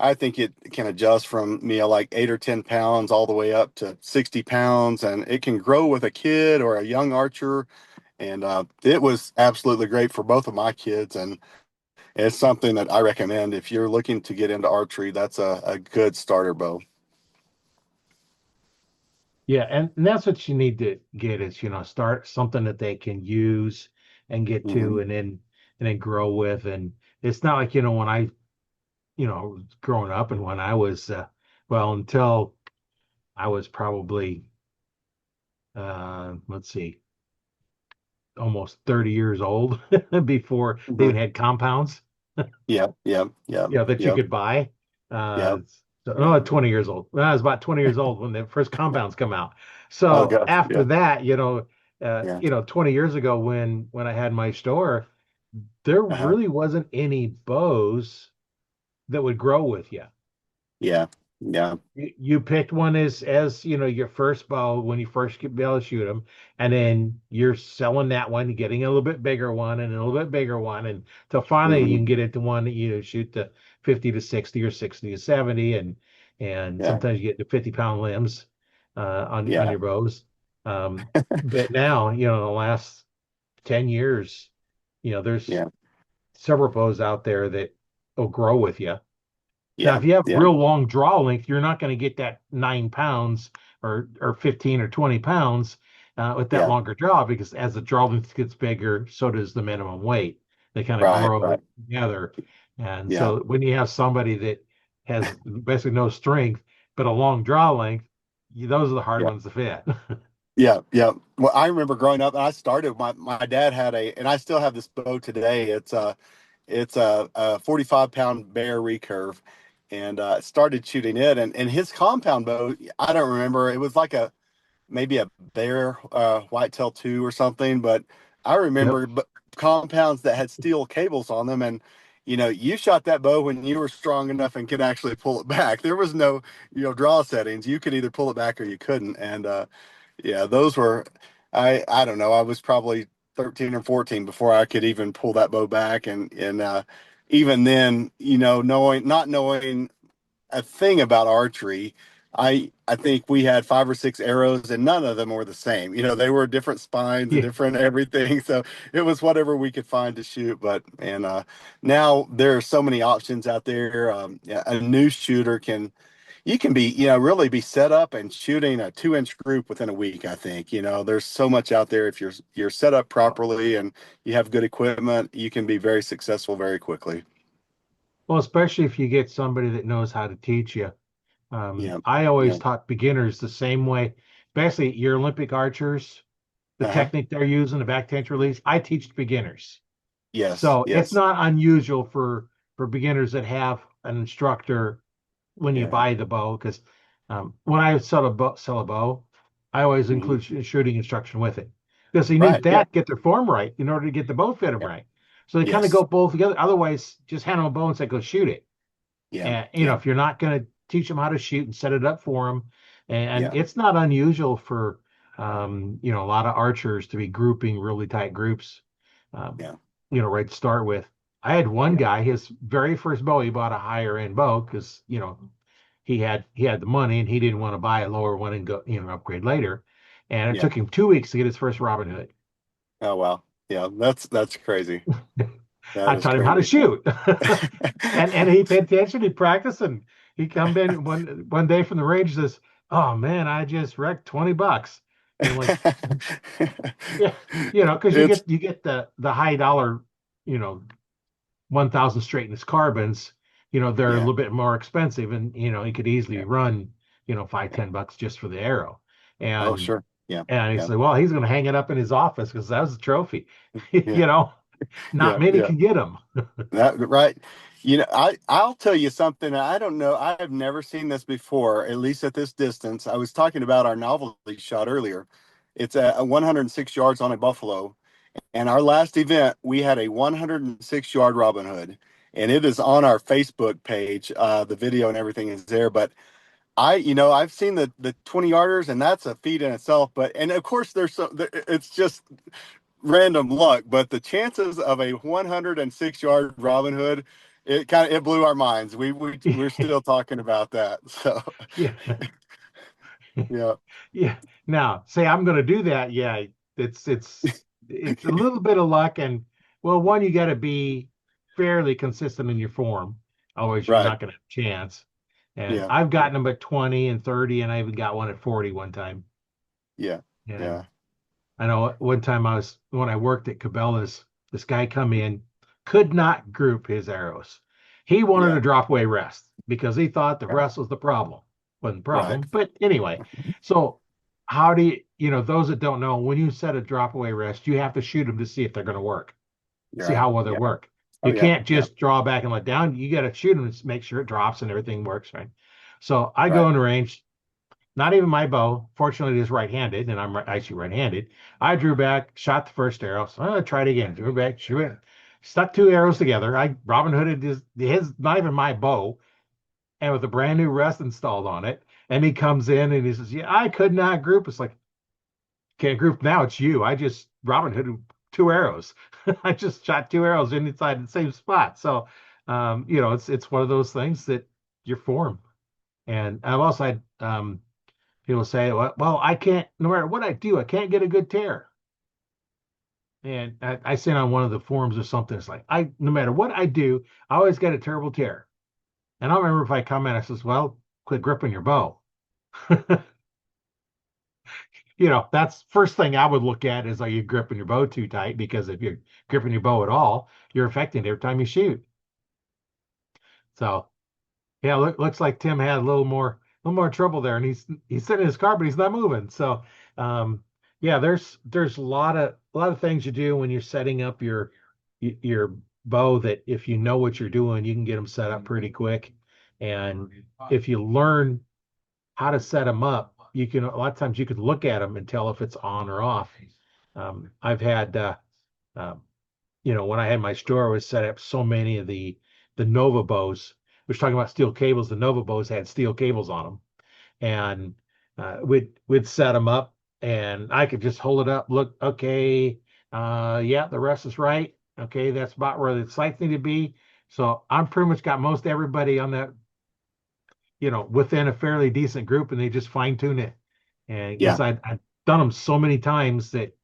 I think it can adjust from like 8 or 10 pounds all the way up to 60 pounds, and it can grow with a kid or a young archer. And it was absolutely great for both of my kids, and it's something that I recommend if you're looking to get into archery. That's a good starter bow. Yeah, and that's what you need to get is, start something that they can use and get Hmm. to and then grow with. And it's not like, when I, growing up and when I was well, until I was probably let's see, almost 30 years old before they even Hmm. had compounds, Yep, yep, yep, that you yep, could buy. Uh, yep. so, no, 20 years old. Well, I was about 20 years old when the first compounds come out. Oh So gosh, after yeah, that, yeah. 20 years ago when I had my store, there Uh-huh. really wasn't any bows that would grow with you. Yeah, yeah. You picked one as your first bow when you first get be able to shoot them, and then you're selling that one, getting a little bit bigger one and a little bit bigger one, and till finally you Hmm. can get into one that shoot the 50 to 60 or 60 to 70, and Yeah, sometimes you get to 50-pound limbs on yeah, your bows. But now the last 10 years, there's yeah, several bows out there that will grow with you. Now, yeah, if you have yeah. real long draw length, you're not going to get that 9 pounds or 15 or 20 pounds with that Yeah. longer draw because as the draw length gets bigger, so does the minimum weight. They kind of Right, grow right. together. And Yeah, so when you have somebody that has basically no strength but a long draw length, those are the hard yeah, ones to fit. yeah, yeah. Well, I remember growing up, and I started. My dad had and I still have this bow today. It's a 45-pound bear recurve, and started shooting it. And his compound bow, I don't remember. It was like maybe a bear whitetail 2 or something, but I Yep. remember compounds that had steel cables on them, and you shot that bow when you were strong enough and could actually pull it back. There was no draw settings. You could either pull it back or you couldn't. And yeah, those were, I don't know, I was probably 13 or 14 before I could even pull that bow back. And even then, not knowing a thing about archery, I think we had 5 or 6 arrows, and none of them were the same. They were different spines and Yeah. different everything. So it was whatever we could find to shoot. But and now there are so many options out there. Yeah, a new shooter you can be really be set up and shooting a 2-inch group within a week. I think there's so much out there. If you're set up properly and you have good equipment, you can be very successful very quickly. Well, especially if you get somebody that knows how to teach you. Yeah, I always yeah, taught beginners the same way. Basically, your Olympic archers, the uh-huh. technique they're using, the back tension release, I teach beginners. Yes, So it's yes, not unusual for beginners that have an instructor when you yeah. buy the bow, because when I sell a bow, I always Hmm. include shooting instruction with it because you need Right. Yeah. that to get their form right in order to get the bow fit them Yeah. right. So they kind of Yes. go both together. Otherwise, just hand them a bow and say, go shoot it. Yeah. And Yeah. if you're not going to teach them how to shoot and set it up for them, and Yeah. it's not unusual for a lot of archers to be grouping really tight groups, um, Yeah. right to start with. I had one Yeah. guy, his very first bow, he bought a higher end bow because he had the money and he didn't want to buy a lower one and go upgrade later. And it Yeah. took him 2 weeks to get his first Robin Hood. Oh wow. Yeah, that's crazy. That I is taught him how to crazy. shoot. And he paid attention, he practiced, and he come in one day from the range and says, "Oh man, I just wrecked $20." And I'm like, yeah, because you It's get the high dollar, you know, 1,000 straightness carbons, they're a yeah. little bit more expensive, and you could easily Yeah. run, five, $10 just for the arrow. Oh, And sure. Yeah. and he Yeah. said, well, he's going to hang it up in his office because that was a trophy. Yeah. you know, not Yeah. many Yeah. can get them. That right. I'll tell you something. I don't know. I have never seen this before, at least at this distance. I was talking about our novelty shot earlier. It's a 106 yards on a buffalo. And our last event, we had a 106-yard Robin Hood, and it is on our Facebook page. The video and everything is there. But I've seen the 20 yarders, and that's a feat in itself. But and of course, it's just random luck. But the chances of a 106-yard Robin Hood, it blew our minds. We're still talking about that. So Yeah. yeah, Yeah. Now, say I'm going to do that. Yeah, it's a little bit of luck, and well, one, you got to be fairly consistent in your form. Otherwise, you're right. not going to have a chance. And Yeah, I've gotten them at 20 and 30, and I even got one at 40 one time. yeah, And yeah, I know one time when I worked at Cabela's, this guy come in, could not group his arrows. He wanted yeah. a drop away rest because he thought the Yeah. rest was the problem. Wasn't the Right. problem. But anyway, so how do those that don't know, when you set a drop away rest, you have to shoot them to see if they're going to work, You're see right. how well they Yeah. work. Oh You yeah. can't Yeah. just draw back and let down. You got to shoot them to make sure it drops and everything works right. So I go Right. in the range, not even my bow. Fortunately, it is right-handed, and I shoot right-handed. I drew back, shot the first arrow. So I tried again. Drew back, shoot it. Stuck two arrows together. I Robin Hooded his not even my bow, and with a brand new rest installed on it. And he comes in and he says, "Yeah, I could not group." It's like, can't group now. It's you. I just Robin Hooded two arrows. I just shot two arrows inside the same spot. So, it's one of those things that your form. And I've also had people say, well, I can't, no matter what I do, I can't get a good tear. And I seen on one of the forums or something, it's like, no matter what I do, I always get a terrible tear. And I remember if I comment, I says, well, quit gripping your bow. That's first thing I would look at is, are you gripping your bow too tight? Because if you're gripping your bow at all, you're affecting it every time you shoot. So yeah, looks like Tim had a little more trouble there, and he's sitting in his car, but he's not moving. So, yeah, there's a lot of things you do when you're setting up your bow that if you know what you're doing, you can get them set up pretty quick. And if you learn how to set them up, you can a lot of times you can look at them and tell if it's on or off. I've had um, when I had my store, I was set up so many of the Nova bows. We are talking about steel cables. The Nova bows had steel cables on them, and we'd set them up, and I could just hold it up, look, okay, yeah, the rest is right. Okay, that's about where the sights need to be. So I'm pretty much got most everybody on that, within a fairly decent group, and they just fine tune it. And Yeah. because I've done them so many times that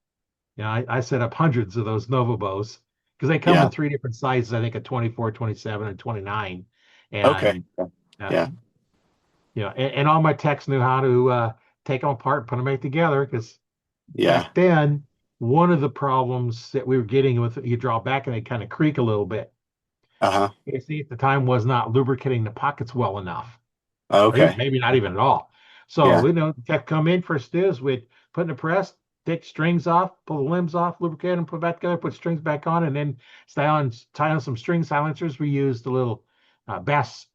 I set up hundreds of those Nova bows because they come in Yeah. three different sizes, I think a 24, 27, and 29. Okay. And, Yeah. um, and all my techs knew how to take them apart and put them back together because Yeah. back then, one of the problems that we were getting with you draw back and they kind of creak a little bit. Uh-huh. You see, at the time was not lubricating the pockets well enough, or even Okay. maybe not even at all. So Yeah. we know tech come in first is we'd put in the press, take strings off, pull the limbs off, lubricate them, put it back together, put strings back on, and then tie on some string silencers. We used a little bass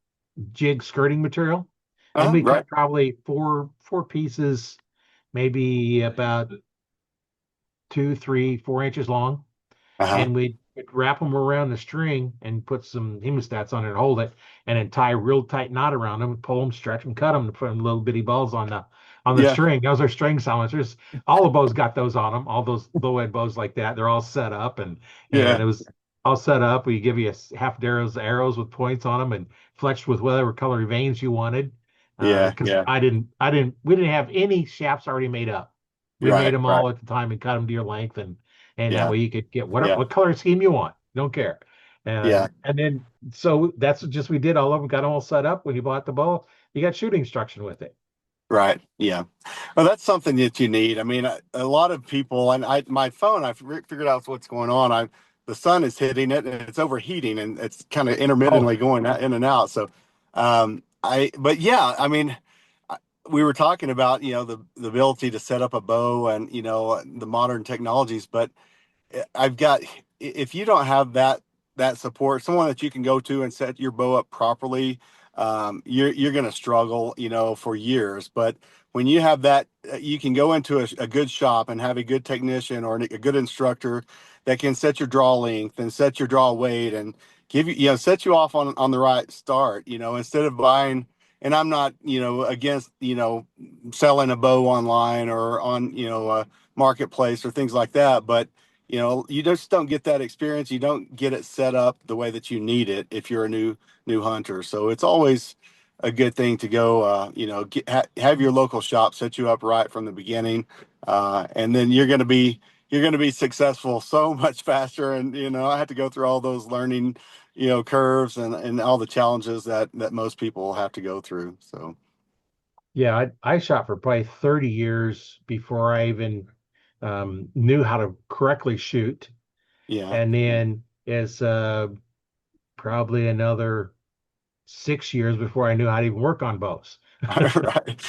jig skirting material, and Uh-huh. we Right. cut probably four pieces, maybe about 2, 3, 4 inches long, Uh-huh. and we'd wrap them around the string and put some hemostats on it and hold it, and then tie a real tight knot around them, pull them, stretch them, cut them, and put them little bitty balls on the Yeah. string. Those are string silencers. All the bows got those on them. All those low end bows like that, they're all set up, and Yeah. it was all set up. We give you half arrows with points on them and fletched with whatever color veins you wanted. Yeah. Because Yeah. we didn't have any shafts already made up. We made Right. them Right. all at the time and cut them to your length, and and that Yeah. way you could get whatever Yeah. what color scheme you want. Don't care. Yeah. And then so that's just we did all of them, got them all set up. When you bought the bow, you got shooting instruction with it. Right. Yeah. Well, that's something that you need. I mean, a lot of people, and my phone, I've figured out what's going on. The sun is hitting it and it's overheating and it's kind of Oh, intermittently going in and out. So, but yeah, I mean, I- we were talking about, the ability to set up a bow and, the modern technologies, but I've got if you don't have that support, someone that you can go to and set your bow up properly, you're going to struggle, for years. But when you have that, you can go into a good shop and have a good technician or a good instructor that can set your draw length and set your draw weight and give you, set you off on the right start, instead of buying. And I'm not, against, selling a bow online or on, a marketplace or things like that, but you just don't get that experience. You don't get it set up the way that you need it if you're a new hunter. So it's always a good thing to go, have your local shop set you up right from the beginning, and then you're going to be successful so much faster. And I had to go through all those learning, curves and all the challenges that most people have to go through. So yeah, I shot for probably 30 years before I even knew how to correctly shoot. yeah, And yeah. then it's probably another 6 years before I knew how to even work on bows. Right.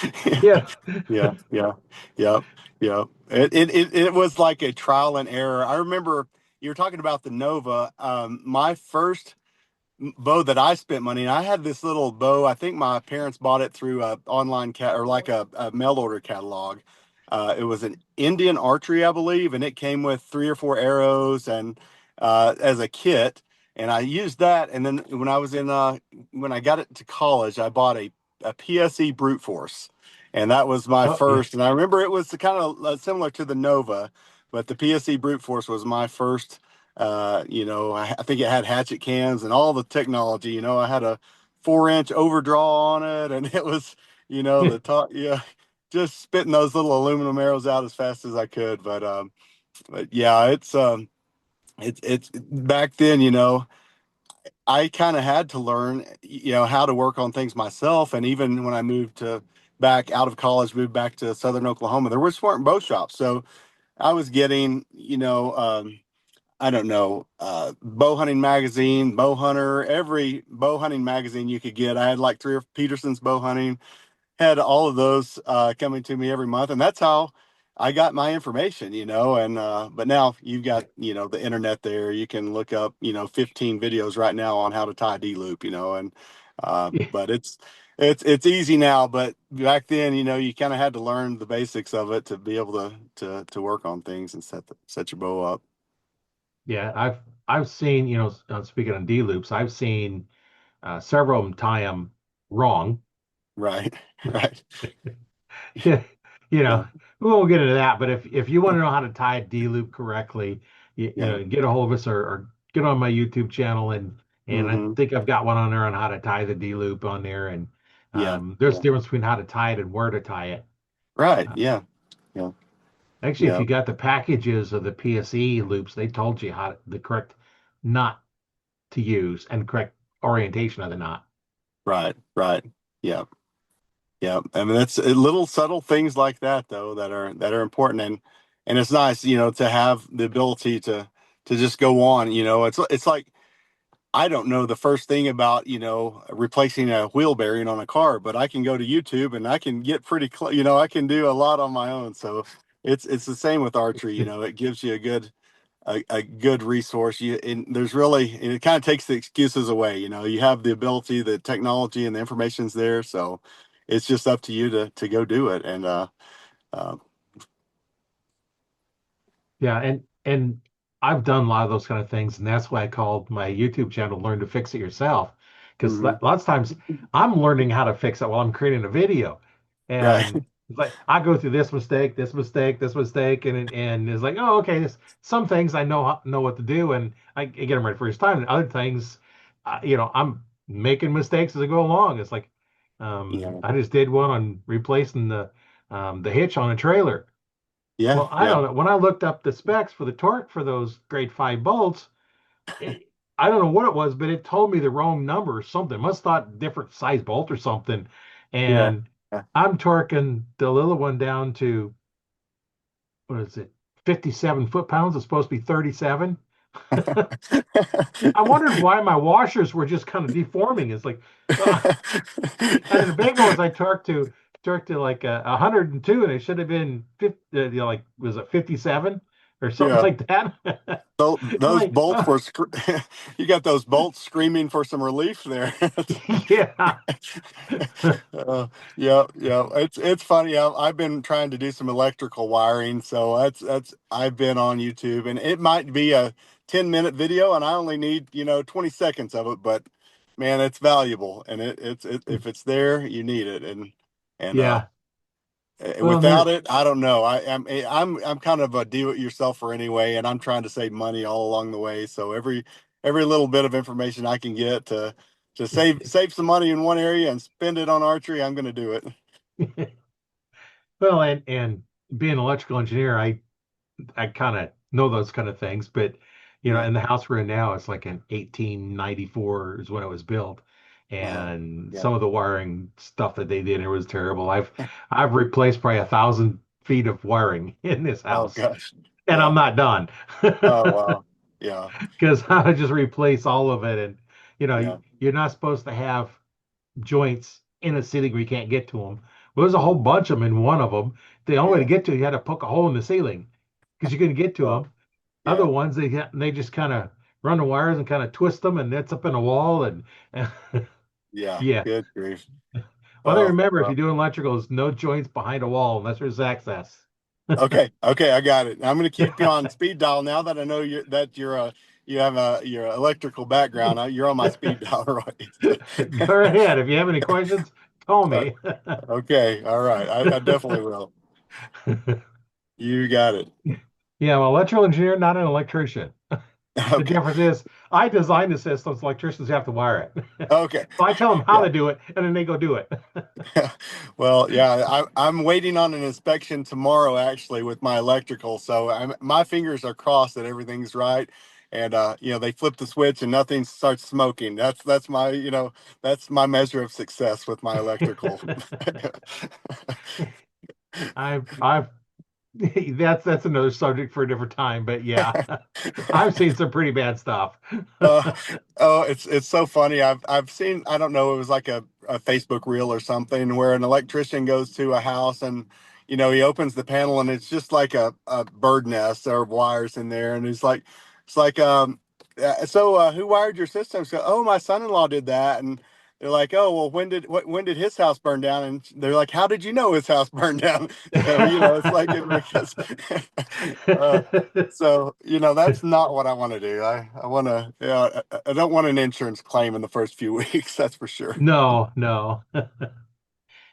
Yeah. Yeah, yeah, yeah, yeah. It was like a trial and error. I remember you were talking about the Nova. My first bow that I spent money, and I had this little bow. I think my parents bought it through a online cat or like a mail order catalog. It was an Indian archery, I believe, and it came with 3 or 4 arrows and as a kit. And I used that. And then when I got it to college, I bought a PSE brute force, and that was my Oh, yeah. first. And I remember it was kind of similar to the Nova, but the PSE brute force was my first. I think it had hatchet cams and all the technology. I had a 4-inch overdraw on it, and it was, the top, yeah, just spitting those little aluminum arrows out as fast as I could. But yeah, it's back then. I kind of had to learn, how to work on things myself, and even when I moved to back out of college, moved back to Southern Oklahoma, there weren't bow shops, so I was getting, I don't know, bow hunting magazine, bow hunter, every bow hunting magazine you could get. I had like three of Peterson's bow hunting, had all of those coming to me every month. And that's how I got my information, and, but now you've got, the internet there. You can look up, 15 videos right now on how to tie a D loop, and, but it's easy now, but back then, you kind of had to learn the basics of it to be able to work on things and set your bow up. Yeah, I've seen, speaking of D loops, I've seen several of them tie them wrong. Right. Right. Yeah, Yeah. we won't get into that, but if you want to know how to tie a D loop correctly, Yeah. get a hold of us or get on my YouTube channel and I Hmm. think I've got one on there on how to tie the D loop on there, and Yeah. there's a Yeah. difference between how to tie it and where to tie it. Right. Uh, Yeah. Yeah. Actually, if Yeah. you got the packages of the PSE loops, they told you the correct knot to use and correct orientation of the knot. Right. Right. Yeah. Yeah. I mean, that's little subtle things like that though that are important, and it's nice, to have the ability to just go on. It's like I don't know the first thing about, replacing a wheel bearing on a car, but I can go to YouTube and I can get pretty close. I can do a lot on my own. So it's the same with archery. It gives you a good resource. And there's really, and it kind of takes the excuses away. You have the ability, the technology, and the information's there. So it's just up to you to go do it. And uh, Yeah, and I've done a lot of those kind of things, and that's why I called my YouTube channel "Learn to Fix It Yourself," because mhm. lots of times I'm learning how to fix it while I'm creating a video, Right. and it's like I go through this mistake, this mistake, this mistake, and it's like, oh, okay, some things I know what to do, and I get them right first time, and other things, I'm making mistakes as I go along. It's like, Yeah. I just did one on replacing the hitch on a trailer. Yeah, Well, I yeah, don't know. When I looked up the specs for the torque for those grade 5 bolts, it, I don't know what it was, but it told me the wrong number or something. Must thought different size bolt or something. yeah. And I'm torquing the little one down to, what is it, 57 foot-pounds. It's supposed to be 37. I wondered why my washers were just kind of deforming. It's like, uh, and then the big ones I torqued to like 102, and it should have been 50, like was it 57 or something Yeah. like that. I'm Those like, bolts were you got those bolts screaming for some relief there. yeah. uh, yeah, yeah. It's funny. I've been trying to do some electrical wiring, so that's I've been on YouTube, and it might be a 10-minute video, and I only need 20 seconds of it, but man, it's valuable, and if it's there, you need it, and Yeah. Well, without there, it, I don't know. I'm kind of a do-it-yourselfer anyway, and I'm trying to save money all along the way. So every little bit of information I can get to save some money in one area and spend it on archery, I'm going to do it. well, and being an electrical engineer, I kind of know those kind of things, but Yeah, in the house we're in now, it's like an 1894 is when it was built, uh-huh. and Yeah. some of the wiring stuff that they did, it was terrible. I've replaced probably 1,000 feet of wiring in this Oh house, gosh. and I'm Yeah. not done Oh wow. Yeah. because I just replace all of it, and Yeah. you're not supposed to have joints in a ceiling where you can't get to them. Well, there's a whole Uh-huh. bunch of them in one of them. The only way to Yeah. get to it, you had to poke a hole in the ceiling because you couldn't get to Well. them. Other Yeah. ones, they just kind of run the wires and kind of twist them, and that's up in a wall. And Yeah. yeah. Good grief. Well, they Oh. remember if you're doing electricals, no joints behind a wall unless there's access. Okay, okay, I got it. I'm going to keep you on speed dial now that I know you have a your electrical background. You're on my speed dial, right? Go ahead. If you have any questions, call Uh, me. okay, all right. I definitely will. You got it. Yeah, I'm an electrical engineer, not an electrician. The Okay, difference is I design the systems, electricians have to wire it. okay, So I tell them how yeah. to do it, and then they go do it. Well, yeah, I'm waiting on an inspection tomorrow actually with my electrical. So my fingers are crossed that everything's right. And they flip the switch and nothing starts smoking. That's my, that's my measure of success with my electrical. I've that's another subject for a different time, but yeah, I've seen some pretty bad stuff. Uh, oh, it's so funny. I've seen, I don't know, it was like a Facebook reel or something where an electrician goes to a house and he opens the panel and it's just like a bird nest or wires in there and it's like who wired your system? So oh, my son-in-law did that. And they're like, oh well, when did his house burn down? And they're like, how did you know his house burned down? So it's like because uh, so, that's not what I want to do. I want to, I don't want an insurance claim in the first few weeks. That's for sure. No, no.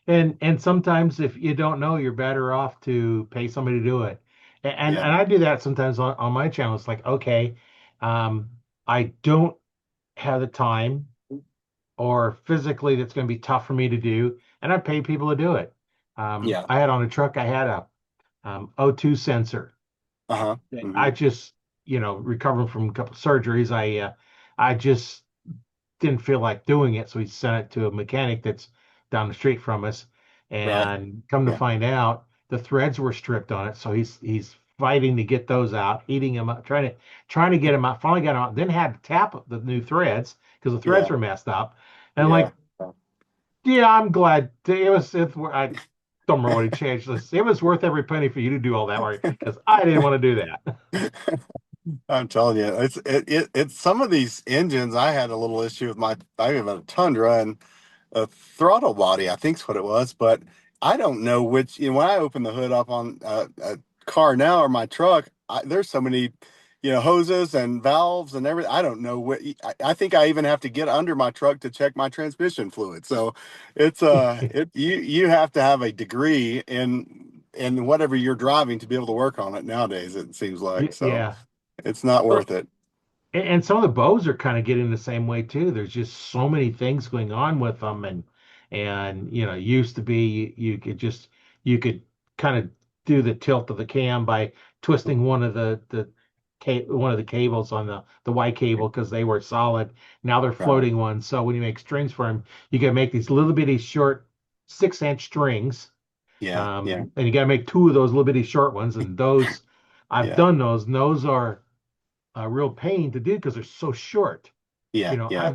And sometimes if you don't know, you're better off to pay somebody to do it. And Yeah. I do that sometimes on my channel. It's like, okay, um, I don't have the time or physically that's going to be tough for me to do, and I pay people to do it. Yeah. I had on a truck, I had a O2 sensor. Uh-huh. Hmm. I just, recovering from a couple surgeries, I just didn't feel like doing it, so we sent it to a mechanic that's down the street from us. Right. And come to Yeah. find out, the threads were stripped on it, so he's fighting to get those out, heating them up, trying to get them out. Finally got them out, then had to tap the new threads because the threads Yeah. were messed up. And Yeah. like, yeah, I'm glad I don't remember what he changed this. It was worth every penny for you to do all that work because I didn't want to do that. I'm telling you, it's some of these engines. I had a little issue with I have a Tundra and a throttle body, I think's what it was, but I don't know which. When I open the hood up on a car now or my truck, there's so many, hoses and valves and everything. I don't know what. I think I even have to get under my truck to check my transmission fluid. So it's you have to have a degree in whatever you're driving to be able to work on it nowadays. It seems like so Yeah. it's not worth Well, it. and some of the bows are kind of getting the same way too. There's just so many things going on with them, and used to be you could kind of do the tilt of the cam by twisting one of the cables on the Y cable because they were solid. Now they're Right. floating ones. So when you make strings for them, you got to make these little bitty short 6-inch strings. Yeah. Yeah. And you got to make two of those little bitty short ones. And those, I've Yeah. done those. And those are a real pain to do because they're so short. Yeah. You know, Yeah.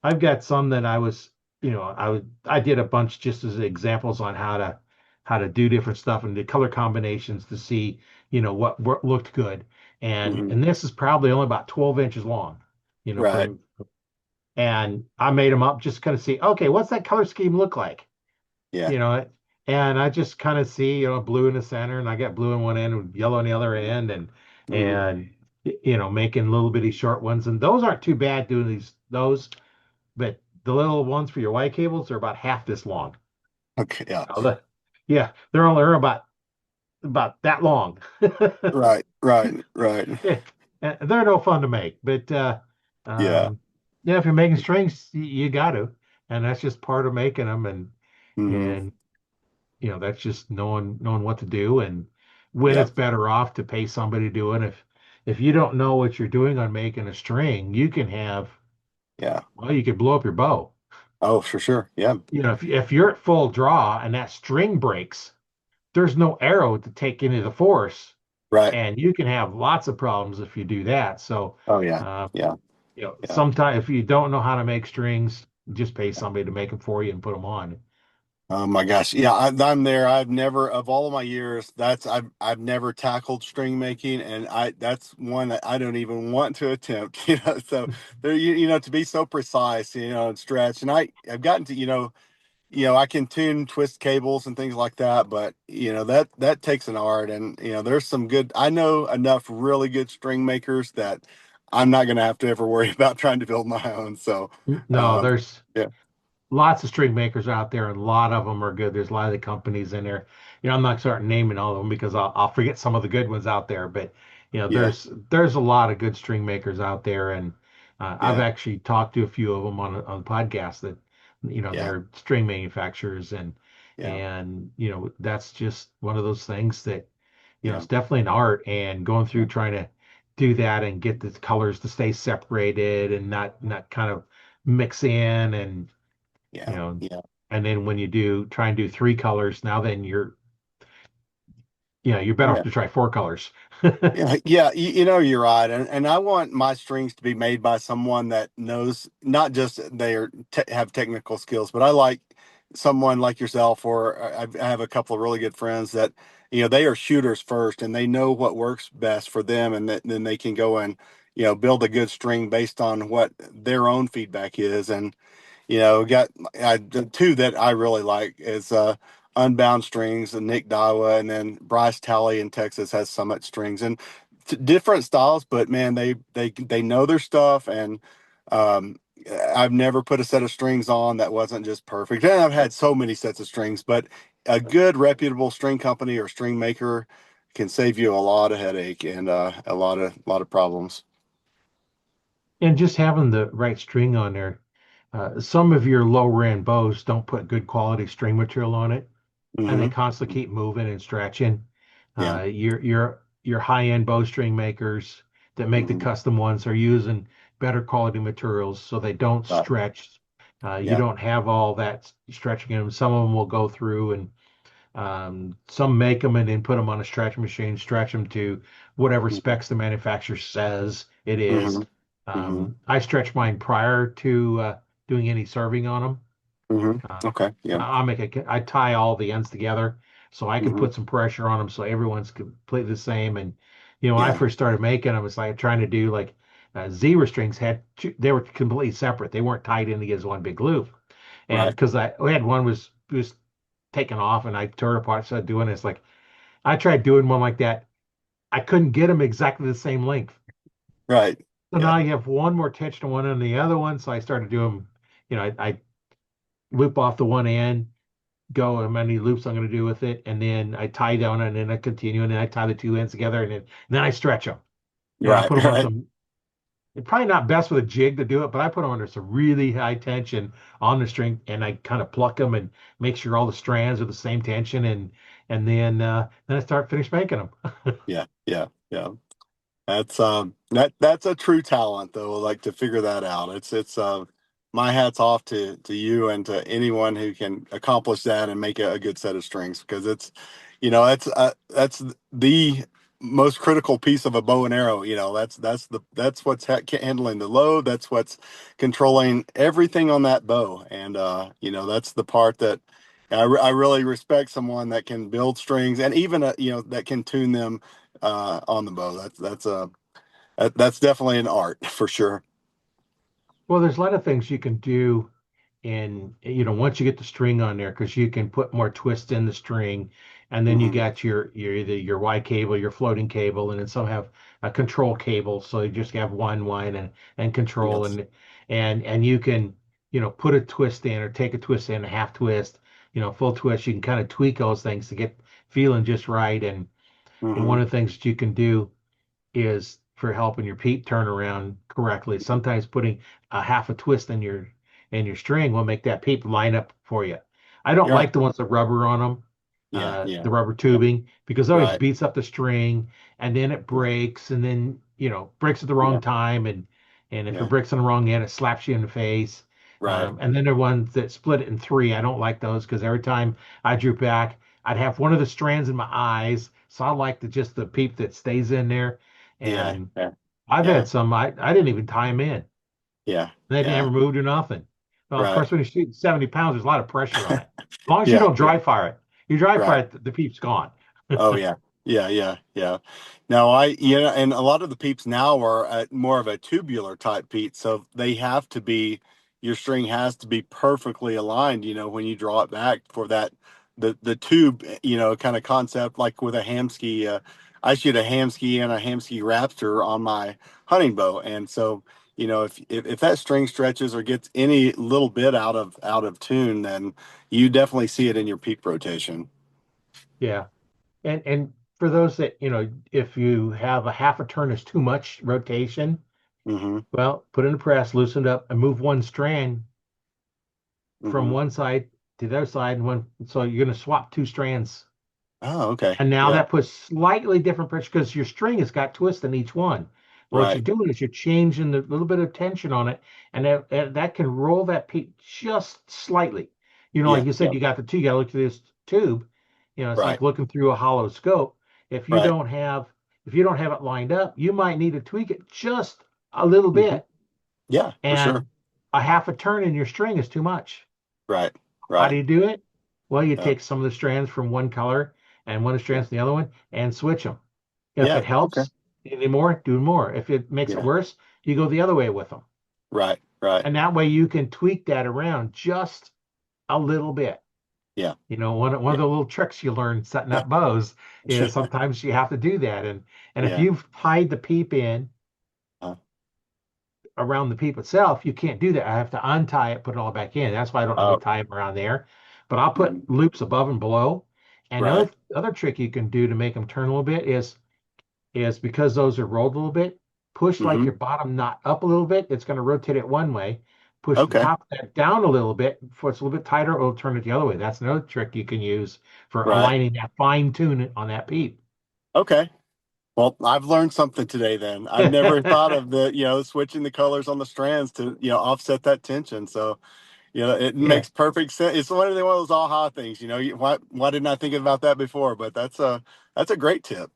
I've got some that I did a bunch just as examples on how to do different stuff and the color combinations to see, what looked good. Hmm. And this is probably only about 12 inches long, Right. and I made them up just kind of see, okay, what's that color scheme look like? Yeah. You know, and I just kind of see, blue in the center and I got blue in one end and yellow in the other end Hmm. and making little bitty short ones. And those aren't too bad doing those, but the little ones for your Y cables are about half this long. Okay. Yeah. Yeah, they're about that long. Right. Right. Right. Yeah, and they're no fun to make, but Yeah. um, yeah, if you're making strings, you got to, and that's just part of making them, Hmm. and that's just knowing what to do and when it's Yep. better off to pay somebody to do it. If you don't know what you're doing on making a string, you can have Yeah. well, you could blow up your bow. Oh, for sure. Yeah. If you're at full draw and that string breaks, there's no arrow to take any of the force, Right. and you can have lots of problems if you do that. So, Oh, yeah. uh, Yeah. Yeah. sometimes if you don't know how to make strings, just pay somebody to make them for you and put them on. Oh my gosh. Yeah, I'm there. I've never, of all of my years, I've never tackled string making, and that's one that I don't even want to attempt. So there, to be so precise, and stretch, and I've gotten to, I can tune twist cables and things like that, but that takes an art, and there's some good. I know enough really good string makers that I'm not going to have to ever worry about trying to build my own. So, No, um, there's yeah, lots of string makers out there, and a lot of them are good. There's a lot of the companies in there. I'm not starting naming all of them because I'll forget some of the good ones out there. But yeah, there's a lot of good string makers out there, and I've yeah, actually talked to a few of them on the podcast that yeah, they're string manufacturers, yeah, and that's just one of those things that yeah, it's definitely an art, and going yeah, through trying to do that and get the colors to stay separated and not kind of mix in and you yeah, know, yeah. and then when you try and do three colors, now then you're better off Yeah. to try four colors. Yeah, yeah, you're right, and I want my strings to be made by someone that knows not just they are have technical skills, but I like someone like yourself, or I have a couple of really good friends that they are shooters first, and they know what works best for them, and then they can go and build a good string based on what their own feedback is, and got the two that I really like is Unbound Strings and Nick Daiwa, and then Bryce Talley in Texas has Summit Strings, and different styles, but man, they know their stuff, and um, I've never put a set of strings on that wasn't just perfect. And I've had so many sets of strings, but a good reputable string company or string maker can save you a lot of headache and a lot of problems. And just having the right string on there. Some of your low end bows don't put good quality string material on it, and they Hmm. constantly keep moving and stretching. Yeah. Your high end bowstring makers that make the Hmm. custom ones are using better quality materials so they don't Right. stretch. You Yeah. don't have all that stretching in them. Some of them will go through and some make them and then put them on a stretch machine, stretch them to whatever Hmm. specs the manufacturer says it is. Hmm. Hmm. I stretch mine prior to doing any serving on them. Hmm. Uh, Okay. Yeah. I tie all the ends together so I can Hmm. put some pressure on them so everyone's completely the same. And when I Yeah. first started making them, it's like trying to do like zebra strings they were completely separate. They weren't tied in together as one big loop. And Right. because we had one was taken off and I tore it apart, started doing it. It's like I tried doing one like that. I couldn't get them exactly the same length. Right. So Yeah. now you have one more tension on one and the other one. So I started doing, I loop off the one end, go how many loops I'm going to do with it, and then I tie down and then I continue, and then I tie the two ends together, and then I stretch them. I Right. put them on Right. some. It's probably not best with a jig to do it, but I put them under some really high tension on the string, and I kind of pluck them and make sure all the strands are the same tension, and then I start finish making them. Yeah, yeah, yeah. That's a true talent though, like to figure that out. It's my hat's off to you and to anyone who can accomplish that and make a good set of strings because it's that's the most critical piece of a bow and arrow. That's what's handling the load, that's what's controlling everything on that bow. And that's the part that I really respect someone that can build strings and even that can tune them on the bow. That's definitely an art for sure. Well, there's a lot of things you can do once you get the string on there, because you can put more twist in the string, and then you Hmm. got your either your Y cable, your floating cable, and then some have a control cable, so you just have one and control, Yes. and you can put a twist in or take a twist in, a half twist, full twist. You can kind of tweak those things to get feeling just right, and Hmm. one of the things that you can do is for helping your peep turn around correctly. Sometimes putting a half a twist in your string will make that peep line up for you. I don't Yeah. like the ones with rubber on them, Yeah. Yeah. the rubber Yeah. tubing, because it always Right. beats up the string, and then it Yeah. breaks, and then breaks at the wrong Yeah. time, and if it Yeah. breaks on the wrong end, it slaps you in the face. Right. And then there are ones that split it in three. I don't like those because every time I drew back, I'd have one of the strands in my eyes. So I like just the peep that stays in there. Yeah. And Yeah. I've Yeah. had some, I didn't even tie them in. Yeah. They Yeah. never moved or nothing. Well, of Right. course, when you shoot 70 pounds, there's a lot of pressure on it. As long as you Yeah. don't Yeah. dry fire it. You dry Right. fire it, the peep's gone. Oh yeah, yeah, yeah, yeah. Now and a lot of the peeps now are more of a tubular type peat, so they have to be your string has to be perfectly aligned. When you draw it back for that the tube, kind of concept like with a Hamskea. I shoot a Hamskea and a Hamskea Raptor on my hunting bow, and so if that string stretches or gets any little bit out of tune, then you definitely see it in your peak rotation. Yeah. And for those that, if you have a half a turn is too much rotation, Mm-hmm. well, put in the press, loosen it up, and move one strand from Mm-hmm. one side to the other side. So you're going to swap two strands. Oh, okay. And now Yeah. that puts slightly different pressure because your string has got twist in each one. Well, what you're Right. doing is you're changing the little bit of tension on it, and that can roll that peak just slightly. Like Yeah. you said, Yeah. you got the two, you got to look through this tube. It's like Right. looking through a hollow scope. If you Right. don't have if you don't have it lined up, you might need to tweak it just a little Hmm. bit, Yeah, for sure. and a half a turn in your string is too much. Right. How do Right. you do it? Well, you Yeah. take some of the strands from one color and one of the Yeah. strands from the other one and switch them. If Yeah. it Okay. helps anymore, do more. If it makes it Yeah. worse, you go the other way with them. Right. Right. And that way you can tweak that around just a little bit. Yeah. One of Yeah. the little tricks you learn setting up bows is sometimes you have to do that. And if Yeah. you've tied the peep in Uh, around the peep itself, you can't do that. I have to untie it, put it all back in. That's why I don't normally oh. tie them around there. But I'll put Mhm. loops above and below. And the Right. other trick you can do to make them turn a little bit is because those are rolled a little bit, push like Hmm. your bottom knot up a little bit. It's going to rotate it one way. Push the Okay. top of that down a little bit. Before it's a little bit tighter, it'll turn it the other way. That's another trick you can use for Right. aligning that fine tune on that peep. Okay. Well, I've learned something today then. I've never thought of switching the colors on the strands to, offset that tension. So, it Yeah. makes perfect sense. It's one of those aha things, why didn't I think about that before? But that's a great tip.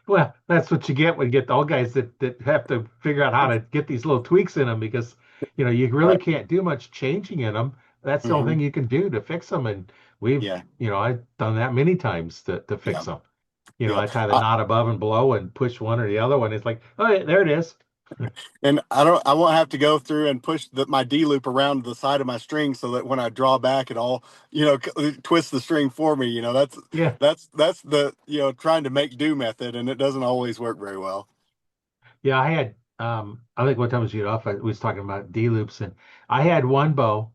Well, that's what you get when you get all guys that have to figure out how to get these little tweaks in them because you really Right. can't do much changing in them. That's the only Hmm. thing you can do to fix them. And Yeah. I've done that many times to Yeah. fix them. Yeah. I tie the knot above and below and push one or the other one. It's like, oh, yeah, there it is. And I won't have to go through and push my D loop around the side of my string so that when I draw back, it all, twist the string for me. Yeah, That's the, trying to make do method, and it doesn't always work very well. yeah. I think one time was off. I was talking about D loops, and I had one bow.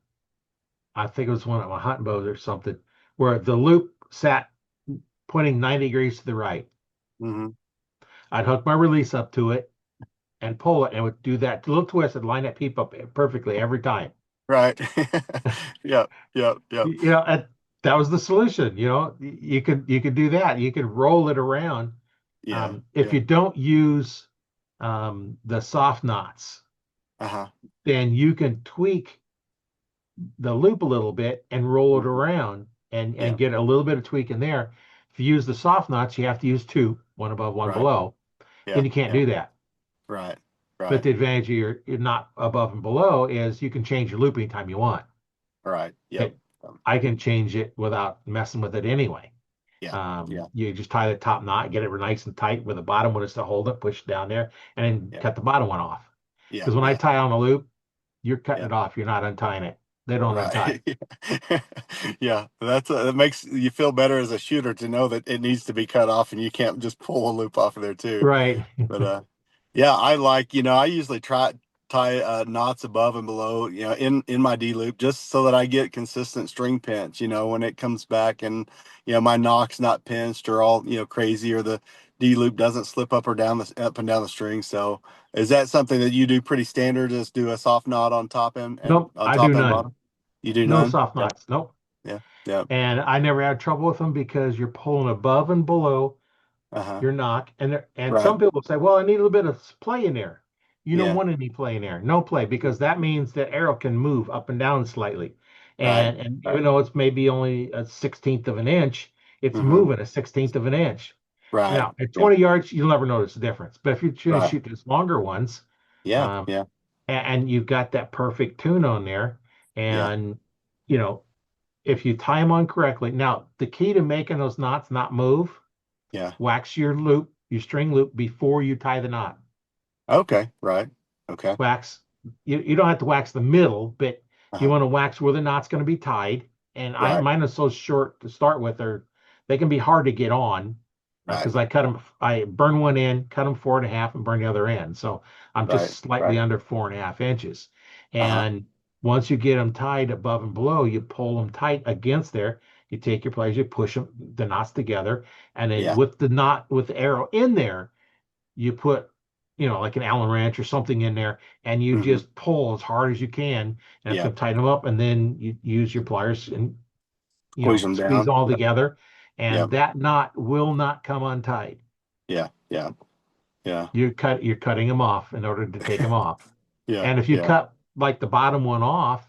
I think it was one of my hunting bows or something, where the loop sat pointing 90 degrees to the right. Hmm. I'd hook my release up to it and pull it, and it would do that little twist and line that peep up perfectly every time. Right. Yeah. Yeah. Yeah. You know, that was the solution. You could do that. You could roll it around. Yeah. If Yeah. you don't use the soft knots, Uh-huh. then you can tweak the loop a little bit and roll it Hmm. around and Yeah. get a little bit of tweak in there. If you use the soft knots, you have to use two, one above, one Right. below. Then Yeah. you can't Yeah. do that. Right. But Right. the advantage of your not above and below is you can change your loop anytime you want. Right. Yep. It, Um, I can change it without messing with it anyway. yeah. Yeah. You just tie the top knot, get it nice and tight where the bottom one is to hold it, push it down there, and then Yeah. cut the bottom one off. Yeah. Because when I Yeah. tie on a loop, you're cutting Yeah. it off. You're not untying it. They don't untie. Right. Yeah. That makes you feel better as a shooter to know that it needs to be cut off and you can't just pull a loop off of there too. Right. But yeah, I like, I usually try tie knots above and below, in my D loop just so that I get consistent string pinch, when it comes back and my knock's not pinched or all, crazy, or the D loop doesn't slip up and down the string. So is that something that you do pretty standard? Just do a soft knot on top and Nope, on I top do and none. bottom? You do No none? soft Yeah. knots. Nope. Yeah. Yeah. And I never had trouble with them because you're pulling above and below Uh-huh. your knock. And Right. some people say, well, I need a little bit of play in there. You don't Yeah. want any play in there. No play, Yeah. because that means that arrow can move up and down slightly. Right. And even Right. though it's maybe only a 16th of an inch, it's Mm-hmm. moving a 16th of an inch. Right. Now, at Yeah. 20 yards, you'll never notice the difference. But if you're going to Right. shoot these longer ones, Yeah. um, Yeah. and you've got that perfect tune on there, Yeah. and you know, if you tie them on correctly. Now, the key to making those knots not move, Yeah. wax your loop, your string loop before you tie the knot. Okay. Right. Okay. Wax, you don't have to wax the middle, but you Uh-huh. want to wax where the knot's going to be tied. And Right. mine are so short to start with, they can be hard to get on Right. because I cut them, I burn one end, cut them 4.5, and burn the other end. So I'm just Right. slightly Right. under 4.5 inches. Uh-huh. And once you get them tied above and below, you pull them tight against there. You take your pliers, you push them, the knots together, and then Yeah. with the knot with the arrow in there, you put, like an Allen wrench or something in there, and you Hmm. just pull as hard as you can, and it's Yeah. going to tighten them up. And then you use your pliers and, Squeeze them squeeze down. all Yep. together, and Yep. that knot will not come untied. Yeah. Yeah. Yeah. You're cutting them off in order to take them off. Yeah. And if you Yeah. cut like the bottom one off,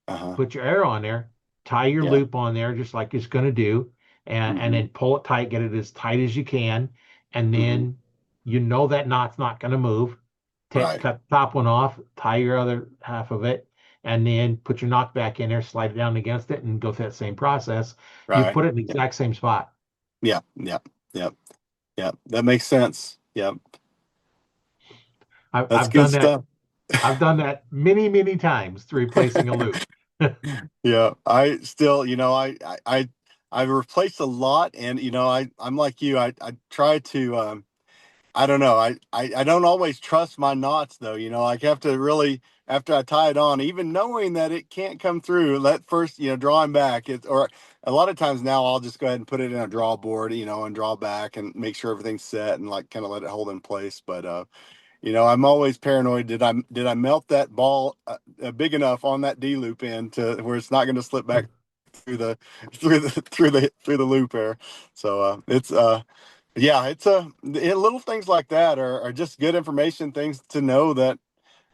Uh-huh. put your arrow on there, tie your Yeah. loop on there just like it's going to do, and Hmm. then pull it tight, get it as tight as you can, and Hmm. then that knot's not going to move. Right. Cut the top one off, tie your other half of it, and then put your knock back in there, slide it down against it, and go through that same process. You Right. put it in the Yeah. exact same spot. Yeah. Yeah. Yeah. Yeah. That makes sense. Yep. That's I've good done that. stuff. I've done that many, many times to replacing a loop. Yeah. I still, I've replaced a lot, and I'm like you. I try to I don't know. I don't always trust my knots though. I have to really, after I tie it on, even knowing that it can't come through, let first, drawing back it, or a lot of times now I'll just go ahead and put it in a draw board, and draw back and make sure everything's set and like kind of let it hold in place. But I'm always paranoid. Did I melt that ball big enough on that D loop end to where it's not going to slip back through the through the loop there. So it's yeah, it's little things like that are just good information, things to know that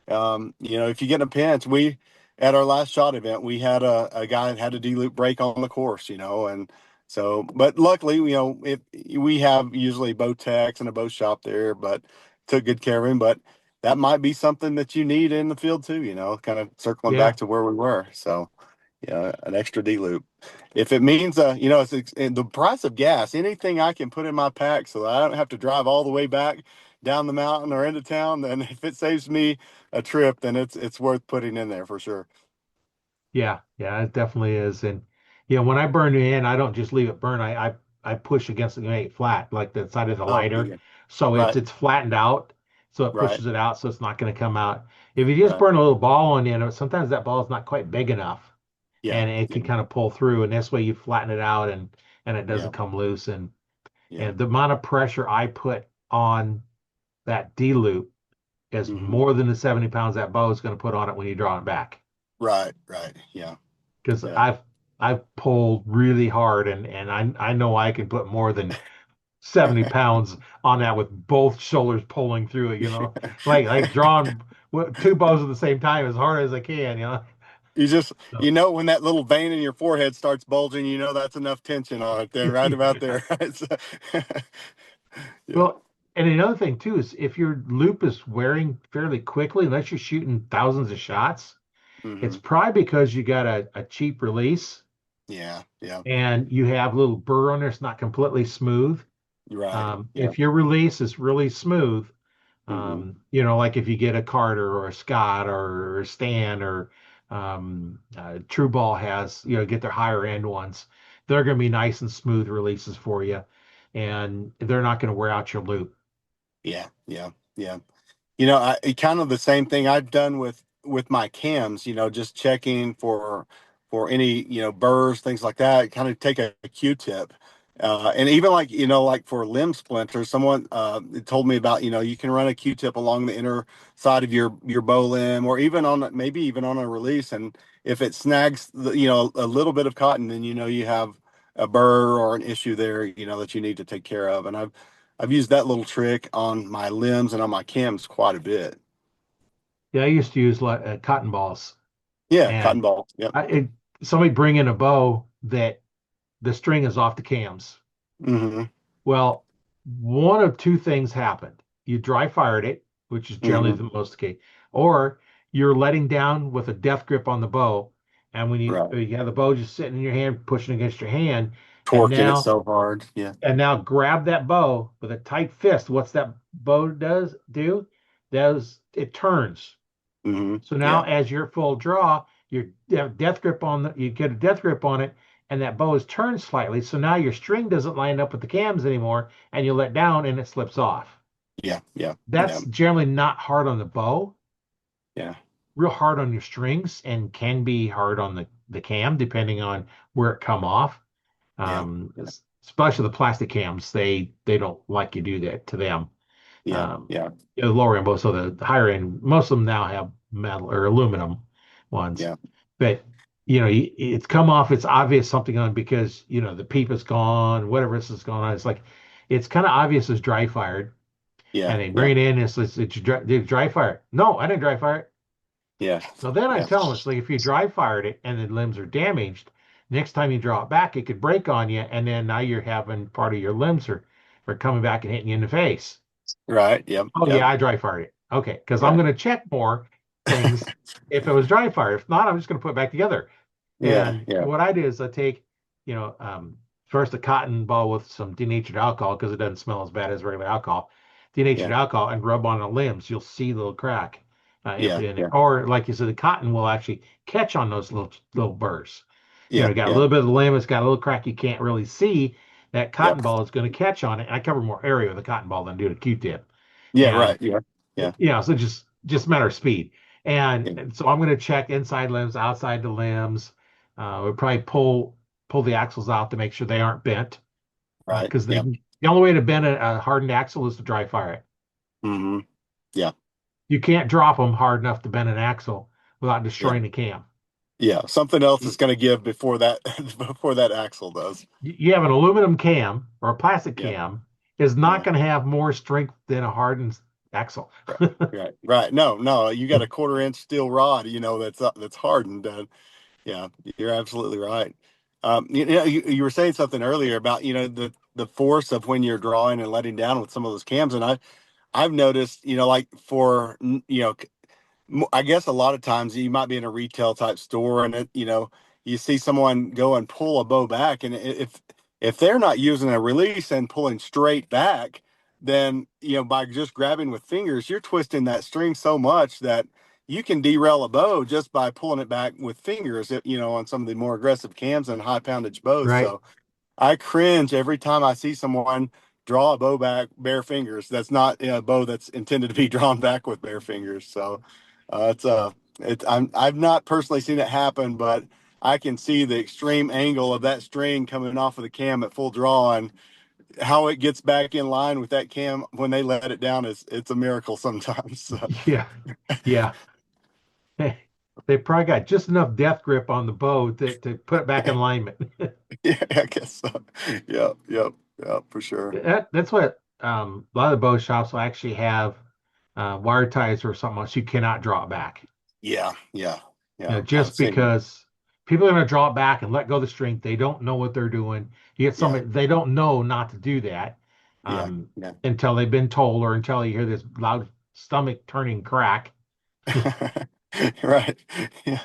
if you get in a pinch, we at our last shot event, we had a guy that had a D loop break on the course, and so, but luckily, if we have usually bow techs and a bow shop there, but took good care of him. But that might be something that you need in the field too, kind of circling back Yeah, to where we were. So, an extra D loop. If it means, it's the price of gas, anything I can put in my pack so that I don't have to drive all the way back down the mountain or into town, then if it saves me a trip, then it's worth putting in there for sure. yeah, it definitely is. And when I burn the end, I don't just leave it burn. I push against it and make it flat, like the side of the Oh, lighter, yeah. so it's Right, it's flattened out, so it right, pushes it out, so it's not going to come out. If you just right. burn a little ball on the end, sometimes that ball is not quite big enough, Yeah, and it yeah, can kind of pull through. And this way, you flatten it out, and it yeah, doesn't come loose. And yeah. and the amount of pressure I put on that D loop is Hmm. more than the 70 pounds that bow is going to put on it when you draw it back. Right, right. Yeah, Because yeah. I've pulled really hard, and I know I can put more than 70 pounds on that with both shoulders pulling through it, like drawing two bows at the same time as hard as I can. You just, So, when that little vein in your forehead starts bulging, that's enough tension on it then, right about there. Right? Yeah. well, and another thing too is if your loop is wearing fairly quickly, unless you're shooting thousands of shots, it's Hmm. probably because you got a cheap release Yeah. Yeah. and you have a little burr on there. It's not completely smooth. Right. Yeah. If your release is really smooth, Hmm. like if you get a Carter or a Scott or a Stan or True Ball has, get their higher end ones, they're going to be nice and smooth releases for you, and they're not going to wear out your loop. Yeah. Yeah. Yeah. Kind of the same thing I've done with my cams, just checking for any, burrs, things like that. Kind of take a Q-tip. And even like, like for limb splinters, someone told me about, you can run a Q-tip along the inner side of your bow limb, or even maybe even on a release. And if it snags, a little bit of cotton, then, you have a burr or an issue there, that you need to take care of. And I've used that little trick on my limbs and on my cams quite a bit. Yeah, I used to use like cotton balls, Yeah, cotton and ball. Yep. I, it, somebody bring in a bow that the string is off the cams. Mm-hmm. Well, one of two things happened. You dry fired it, which is generally Mm-hmm. the most case, or you're letting down with a death grip on the bow. And when you Right. you have the bow just sitting in your hand, pushing against your hand, and Torquing it now so hard. Yeah. and now grab that bow with a tight fist. What's that bow does do? Does it turns. Mm-hmm. So now, Yeah. as your full draw, you have death grip on you get a death grip on it, and that bow is turned slightly. So now your string doesn't line up with the cams anymore, and you let down and it slips off. Yeah. Yeah. Yeah. That's generally not hard on the bow, Yeah. real hard on your strings, and can be hard on the cam depending on where it come off. Yeah. Yeah. Especially the plastic cams, they don't like you do that to them. Yeah. Um, Yeah. the lower end, both so the higher end, most of them now have metal or aluminum ones, Yeah. but it's come off. It's obvious something on because the peep is gone, whatever this is going on. It's like it's kind of obvious it's dry fired, Yeah. and they Yeah. bring it in. It's dry fired. No, I didn't dry fire it. Yeah. So then I Yeah. tell them it's like if you dry fired it and the limbs are damaged, next time you draw it back, it could break on you, and then now you're having part of your limbs are coming back and hitting you in the face. Right. Yep. Oh Yep. yeah, I dry fired it. Okay, because I'm Right. going to check more things if it was dry fire. If not, I'm just going to put it back together. Yeah. And Yeah. what I do is I take, you know, first a cotton ball with some denatured alcohol because it doesn't smell as bad as regular alcohol. Denatured Yeah. alcohol and rub on the limbs. You'll see the little crack. If Yeah. in it, Yeah. or like you said, the cotton will actually catch on those little burrs. Yeah. Got a Yeah. little bit of the limb, it's got a little crack you can't really see. That cotton Yep. ball is going to catch on it. And I cover more area with a cotton ball than do a Q-tip. Yeah. And Right. Yeah. Yeah. so just matter of speed. And, Yeah. and so I'm going to check inside limbs, outside the limbs. We'll probably pull the axles out to make sure they aren't bent. Right. Because Yep. the only way to bend a hardened axle is to dry fire it. Mm-hmm. Yeah. You can't drop them hard enough to bend an axle without Yeah. destroying the cam. Yeah. Something else You, is going to give before that before that axle does. you have an aluminum cam or a plastic Yeah. cam is not Yeah. going to have more strength than a hardened axle. Right. Right. Right. No, no, you got a quarter-inch steel rod, that's hardened. Yeah, you're absolutely right. You were saying something earlier about, the force of when you're drawing and letting down with some of those cams. And I've noticed, like I guess a lot of times you might be in a retail type store and you see someone go and pull a bow back, and if they're not using a release and pulling straight back, then by just grabbing with fingers, you're twisting that string so much that you can derail a bow just by pulling it back with fingers, on some of the more aggressive cams and high poundage bows. Right. So I cringe every time I see someone draw a bow back bare fingers. That's not a bow that's intended to be drawn back with bare fingers. So I've not personally seen it happen, but I can see the extreme angle of that string coming off of the cam at full draw, and how it gets back in line with that cam when they let it down it's a miracle sometimes. So, Yeah. Yeah. They probably got just enough death grip on the bow to put it back in alignment. Yeah, I guess so. Yep, yep, yep, for sure. That's what a lot of the bow shops will actually have wire ties or something else. You cannot draw it back. Yeah, yeah, You yeah. know, I've just seen. because people are going to draw it back and let go of the string. They don't know what they're doing. You get Yeah, somebody, they don't know not to do that yeah, um, yeah. until they've been told or until you hear this loud stomach turning crack. Right. Yeah.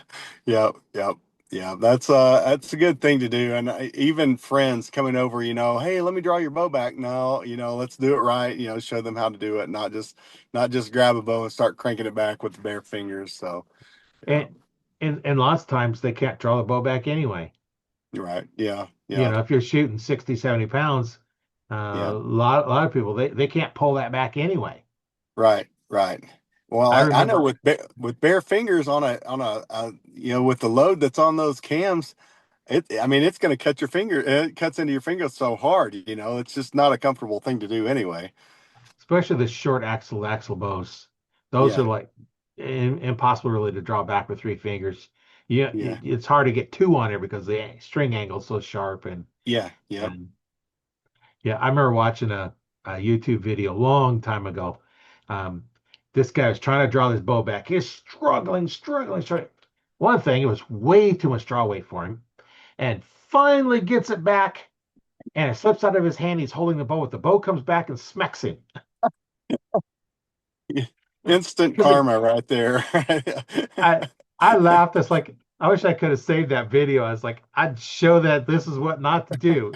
Yeah. Yeah. Yeah. That's a good thing to do. And even friends coming over, hey, let me draw your bow back. No, let's do it right. Show them how to do it, not just grab a bow and start cranking it back with the bare fingers. So, yeah. And, and lots of times they can't draw the bow back anyway. Right. Yeah. You Yeah. know, if you're shooting 60, 70 pounds, Yeah. a lot of people, they can't pull that back anyway. Right. Right. Well, I I know remember, with bare fingers with the load that's on those cams, I mean, it's going to cut your finger. It cuts into your finger so hard. It's just not a comfortable thing to do anyway. especially the short axle bows, those are Yeah, like impossible really to draw back with three fingers. Yeah, yeah, it's hard to get two on there because the string angle is so sharp. yeah, yep. And yeah, I remember watching a YouTube video a long time ago. Um, this guy was trying to draw this bow back. He's struggling. One thing, it was way too much draw weight for him, and finally gets it back, and it slips out of his hand. He's holding the bow, but the bow comes back and smacks him. Instant Because karma right there. I I laughed. It's like I wish I could have saved that video. I was like, I'd show that this is what not to do.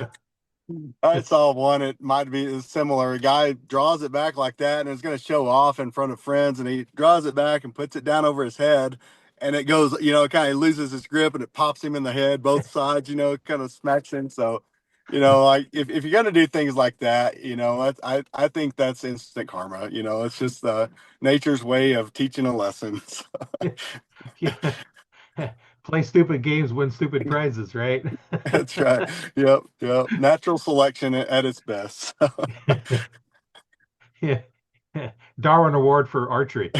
I saw one. It might be similar. A guy draws it back like that, and is going to show off in front of friends, and he draws it back and puts it down over his head, and it goes, kind of loses his grip, and it pops him in the head, both sides, kind of smacks him. So, like if you're going to do things like that, I think that's instant karma. It's just nature's way of teaching a lesson. Yeah. Play stupid games, win stupid prizes, right? That's right. Yep. Yep. Natural selection at its best. Yeah. Darwin Award for archery.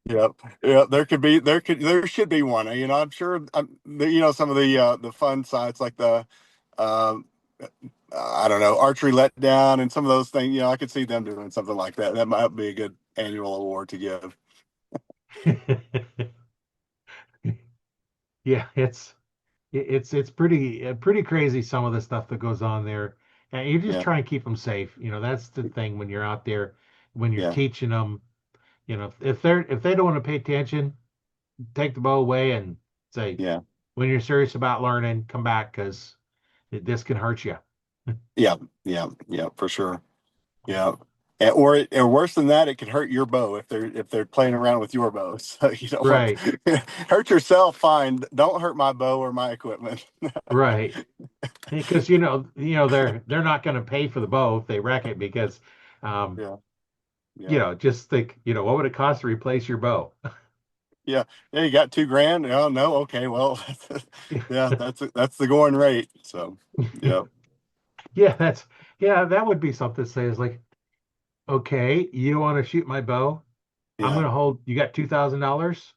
Yep. Yeah, there should be one. I'm sure. Some of the fun sites like the, um, I don't know, archery letdown and some of those things. I could see them doing something like that. That might be a good annual award to give. Yeah, it's pretty crazy some of the stuff that goes on there, and you just Yeah. try and keep them safe. That's the thing when you're out there, when you're Yeah. teaching them. If they don't want to pay attention, take the bow away and say, Yeah. when you're serious about learning, come back because this can hurt you. Yeah. Yeah. Yeah. For sure. Yeah. Or worse than that, it could hurt your bow if they're playing around with your bow. So you don't want Right, to hurt yourself. Fine. Don't hurt my bow or my equipment. right. Because they're not going to pay for the bow if they wreck it because, um, Yeah. Yeah. just think, what would it cost to replace your bow? Yeah. Yeah. You got 2 grand. Oh no. Okay. Well, yeah, that's the going rate. So, yeah. Yeah, that would be something to say is like, okay, you want to shoot my bow? I'm Yeah. gonna hold. You got $2,000?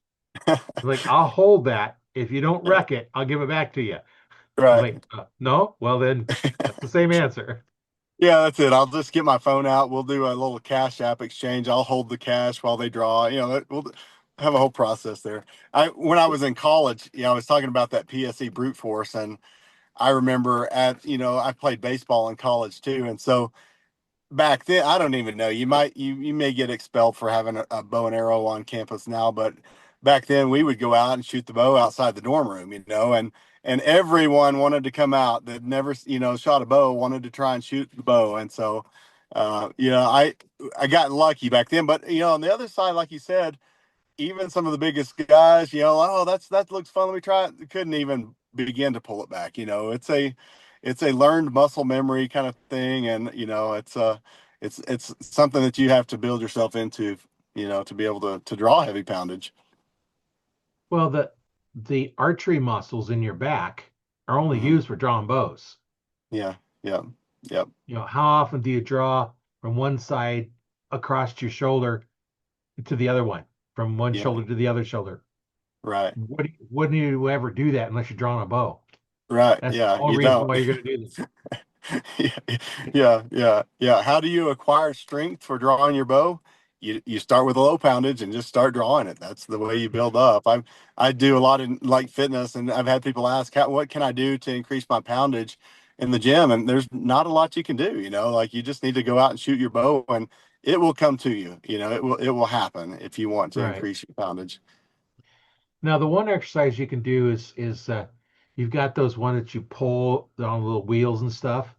Like, I'll hold that. If you don't Yeah. wreck it, I'll give it back to you. I'm Right. like, no. Well, then that's the same answer. Yeah, that's it. I'll just get my phone out. We'll do a little cash app exchange. I'll hold the cash while they draw. We'll have a whole process there. When I was in college, I was talking about that PSE brute force, and I remember I played baseball in college too, and so back then, I don't even know. You may get expelled for having a bow and arrow on campus now, but back then we would go out and shoot the bow outside the dorm room, and everyone wanted to come out that never shot a bow, wanted to try and shoot the bow. And so I got lucky back then. But on the other side, like you said, even some of the biggest guys, oh, that looks fun, let me try it, couldn't even begin to pull it back. It's a learned muscle memory kind of thing, and it's something that you have to build yourself into, to be able to draw heavy poundage. Well, the archery muscles in your back are only Hmm. used for drawing bows. Yeah, yeah, yep, How often do you draw from one side across your shoulder to the other one, from one yeah, shoulder to the other shoulder? right, Wouldn't you ever do that unless you're drawing a bow? right. That's the Yeah, only you reason don't. why you're going to do this. Yeah, yeah. How do you acquire strength for drawing your bow? You start with a low poundage and just start drawing it. That's the way you build up. I do a lot in like fitness, and I've had people ask, what can I do to increase my poundage in the gym? And there's not a lot you can do. Like you just need to go out and shoot your bow, and it will come to you. It will happen if you want to Right. increase your poundage. Now, the one exercise you can do is you've got those ones that you pull on little wheels and stuff.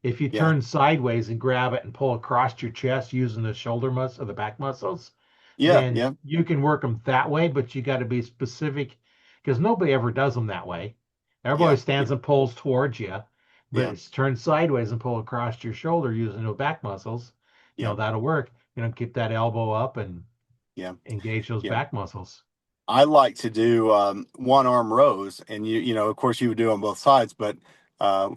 If you Yeah, turn sideways and grab it and pull across your chest using the shoulder muscle or the back muscles, yeah, then yeah, you can work them that way, but you got to be specific because nobody ever does them that way. yeah, Everybody yeah, stands and pulls towards you, but yeah, it's turn sideways and pull across your shoulder using the back muscles. yeah, That'll work. Keep that elbow up and yeah, engage those yeah. back muscles. I like to do one arm rows, and of course, you would do on both sides, but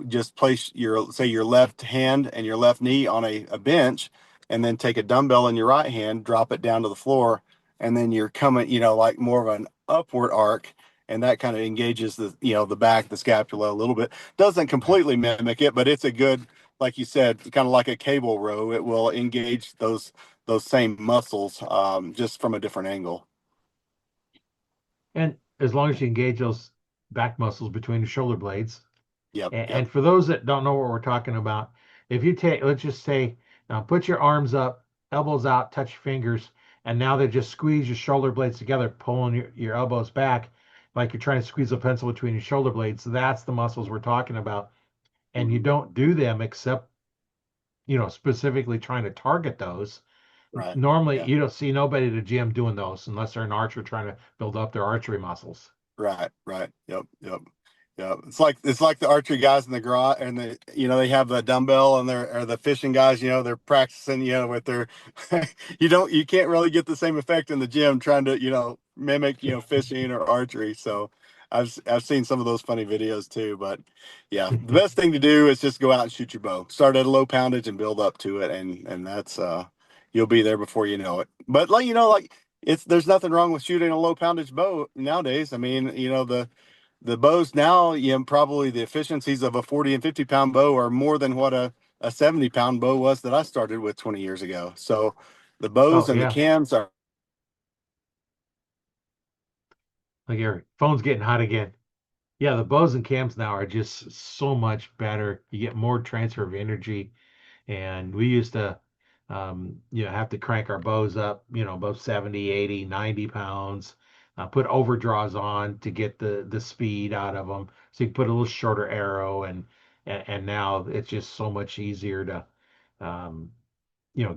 just place say your left hand and your left knee on a bench, and then take a dumbbell in your right hand, drop it down to the floor, and then you're coming, like more of an upward arc, and that kind of engages the back, the scapula a little bit. Doesn't Right. completely mimic it, but it's a good, like you said, kind of like a cable row. It will engage those same muscles, just from a different angle. And as long as Yeah. you engage those back muscles between the shoulder blades. Yep. Yep. And for those that don't know what we're talking about, if you take, let's just say, put your arms up, elbows out, touch your fingers, and now they just squeeze your shoulder blades together, pulling your elbows back like you're trying to squeeze a pencil between your shoulder blades. So that's the muscles we're talking about. And you Mhm. don't do them except, specifically trying to target those. Right. Normally, Yeah. you don't see nobody at the gym doing those unless they're an archer trying to build up their archery muscles. Right. Right. Yep. Yep. Yep. It's like the archery guys in the garage, and they have the dumbbell, and they're or the fishing guys. They're practicing. With their you can't really get the same effect in the gym trying to mimic fishing or archery. So I've seen some of those funny videos too. But yeah, the best thing to do is just go out and shoot your bow. Start at a low poundage and build up to it, and that's you'll be there before you know it. But like it's there's nothing wrong with shooting a low poundage bow nowadays. I mean, the bows now, probably the efficiencies of a 40 and 50 pound bow are more than what a 70 pound bow was that I started with 20 years ago. So the bows Oh, and the yeah. cams are Like your phone's getting hot again. Yeah, the bows and cams now are just so much better. You get more transfer of energy. And we used to, have to crank our bows up, above 70, 80, 90 pounds, put overdraws on to get the speed out of them. So you put a little shorter arrow and now it's just so much easier to, um,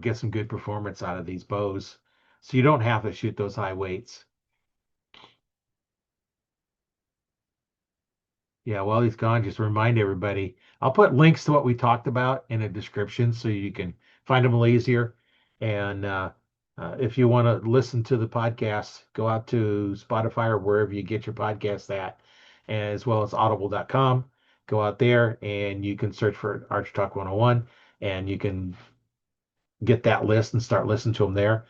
get some good performance out of these bows. So you don't have to shoot those high weights. Yeah, while he's gone, just remind everybody. I'll put links to what we talked about in a description so you can find them a little easier. And if you want to listen to the podcast, go out to Spotify or wherever you get your podcast at, as well as audible.com. Go out there and you can search for Arch Talk 101 and you can get that list and start listening to them there.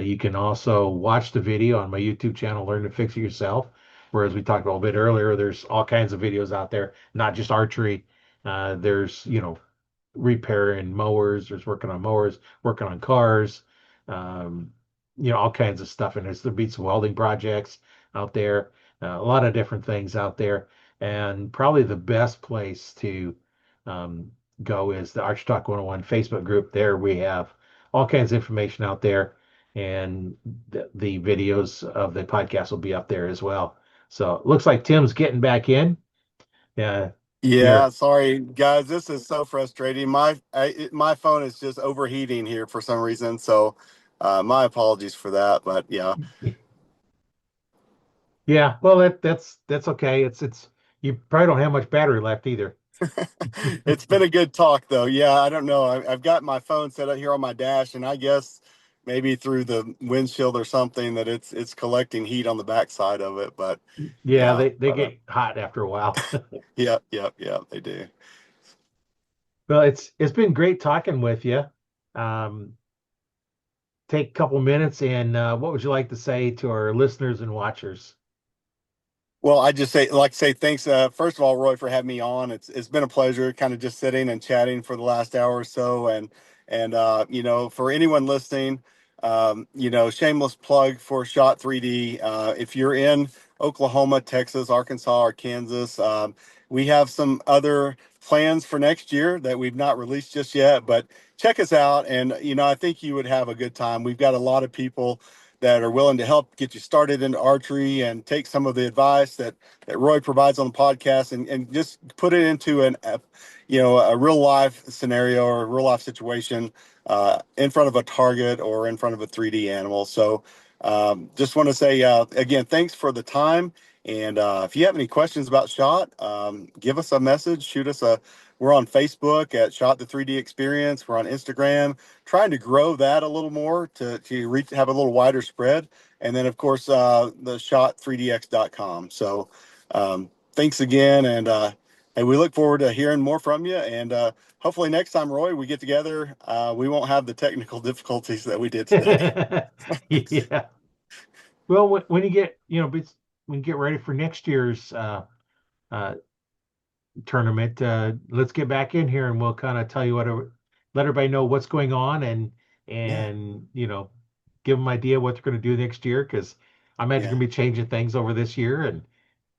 You can also watch the video on my YouTube channel, Learn to Fix It Yourself. Whereas we talked a little bit earlier, there's all kinds of videos out there, not just archery. There's, repairing mowers, there's working on mowers, working on cars, um, all kinds of stuff. And there'll be some welding projects out there, a lot of different things out there. And probably the best place to um, go is the Arch Talk 101 Facebook group. There we have all kinds of information out there, and the videos of the podcast will be up there as well. So it looks like Tim's getting back in. Yeah, Yeah, you're sorry guys, this is so frustrating. My phone is just overheating here for some reason. So my apologies for that, but yeah. yeah. Well, that's okay. It's you probably don't have much battery left either. It's been a good talk though. Yeah, I don't know. I've got my phone set up here on my dash, and I guess maybe through the windshield or something that it's collecting heat on the backside of it. But Yeah, yeah, they but get hot after a while. yeah, yeah, yeah, they do. Well, it's been great talking with you. Um, take a couple minutes and what would you like to say to our listeners and watchers? Well, I just say thanks. First of all, Roy, for having me on. It's been a pleasure, kind of just sitting and chatting for the last hour or so. And for anyone listening, shameless plug for Shot 3D. If you're in Oklahoma, Texas, Arkansas, or Kansas, we have some other plans for next year that we've not released just yet. But check us out, and I think you would have a good time. We've got a lot of people that are willing to help get you started into archery and take some of the advice that Roy provides on the podcast and just put it into a real life scenario or a real life situation in front of a target or in front of a 3D animal. So just want to say again, thanks for the time. And if you have any questions about Shot, give us a message, shoot us a. We're on Facebook at Shot the 3D Experience. We're on Instagram, trying to grow that a little more to reach, have a little wider spread. And then, of course, the shot3dx.com. So thanks again. And we look forward to hearing more from you. And hopefully next time, Roy, we get together, we won't have the technical difficulties that we did today. Yeah. Well, when you get, when you get ready for next year's uh, tournament, let's get back in here and we'll kind of tell you let everybody know what's going on Yeah. and give them idea what they're going to do next year because I imagine you're Yeah. going to be changing things over this year and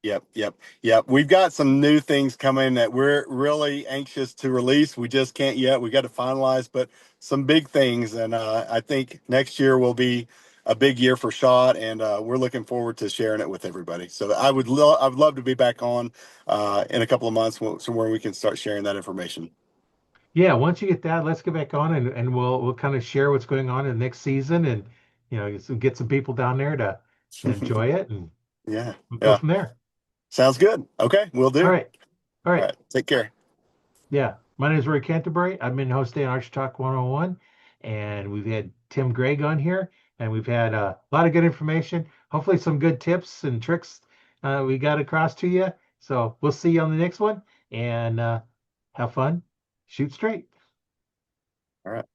Yep. We've got some new things coming that we're really anxious to release. We just can't yet. We got to finalize, but some big things. And I think next year will be a big year for Shot, and we're looking forward to sharing it with everybody. So I would love to be back on in a couple of months, somewhere we can start sharing that information. yeah, once you get that, let's get back on and we'll kind of share what's going on in the next season and get some people down there to enjoy it and Yeah. we'll go Yeah. from there. Sounds good. Okay, we'll All do. right. All All right. right. Take care. Yeah. My name is Roy Canterbury. I've been hosting Arch Talk 101 and we've had Tim Gregg on here and we've had a lot of good information, hopefully some good tips and tricks we got across to you. So we'll see you on the next one and have fun. Shoot straight. All right.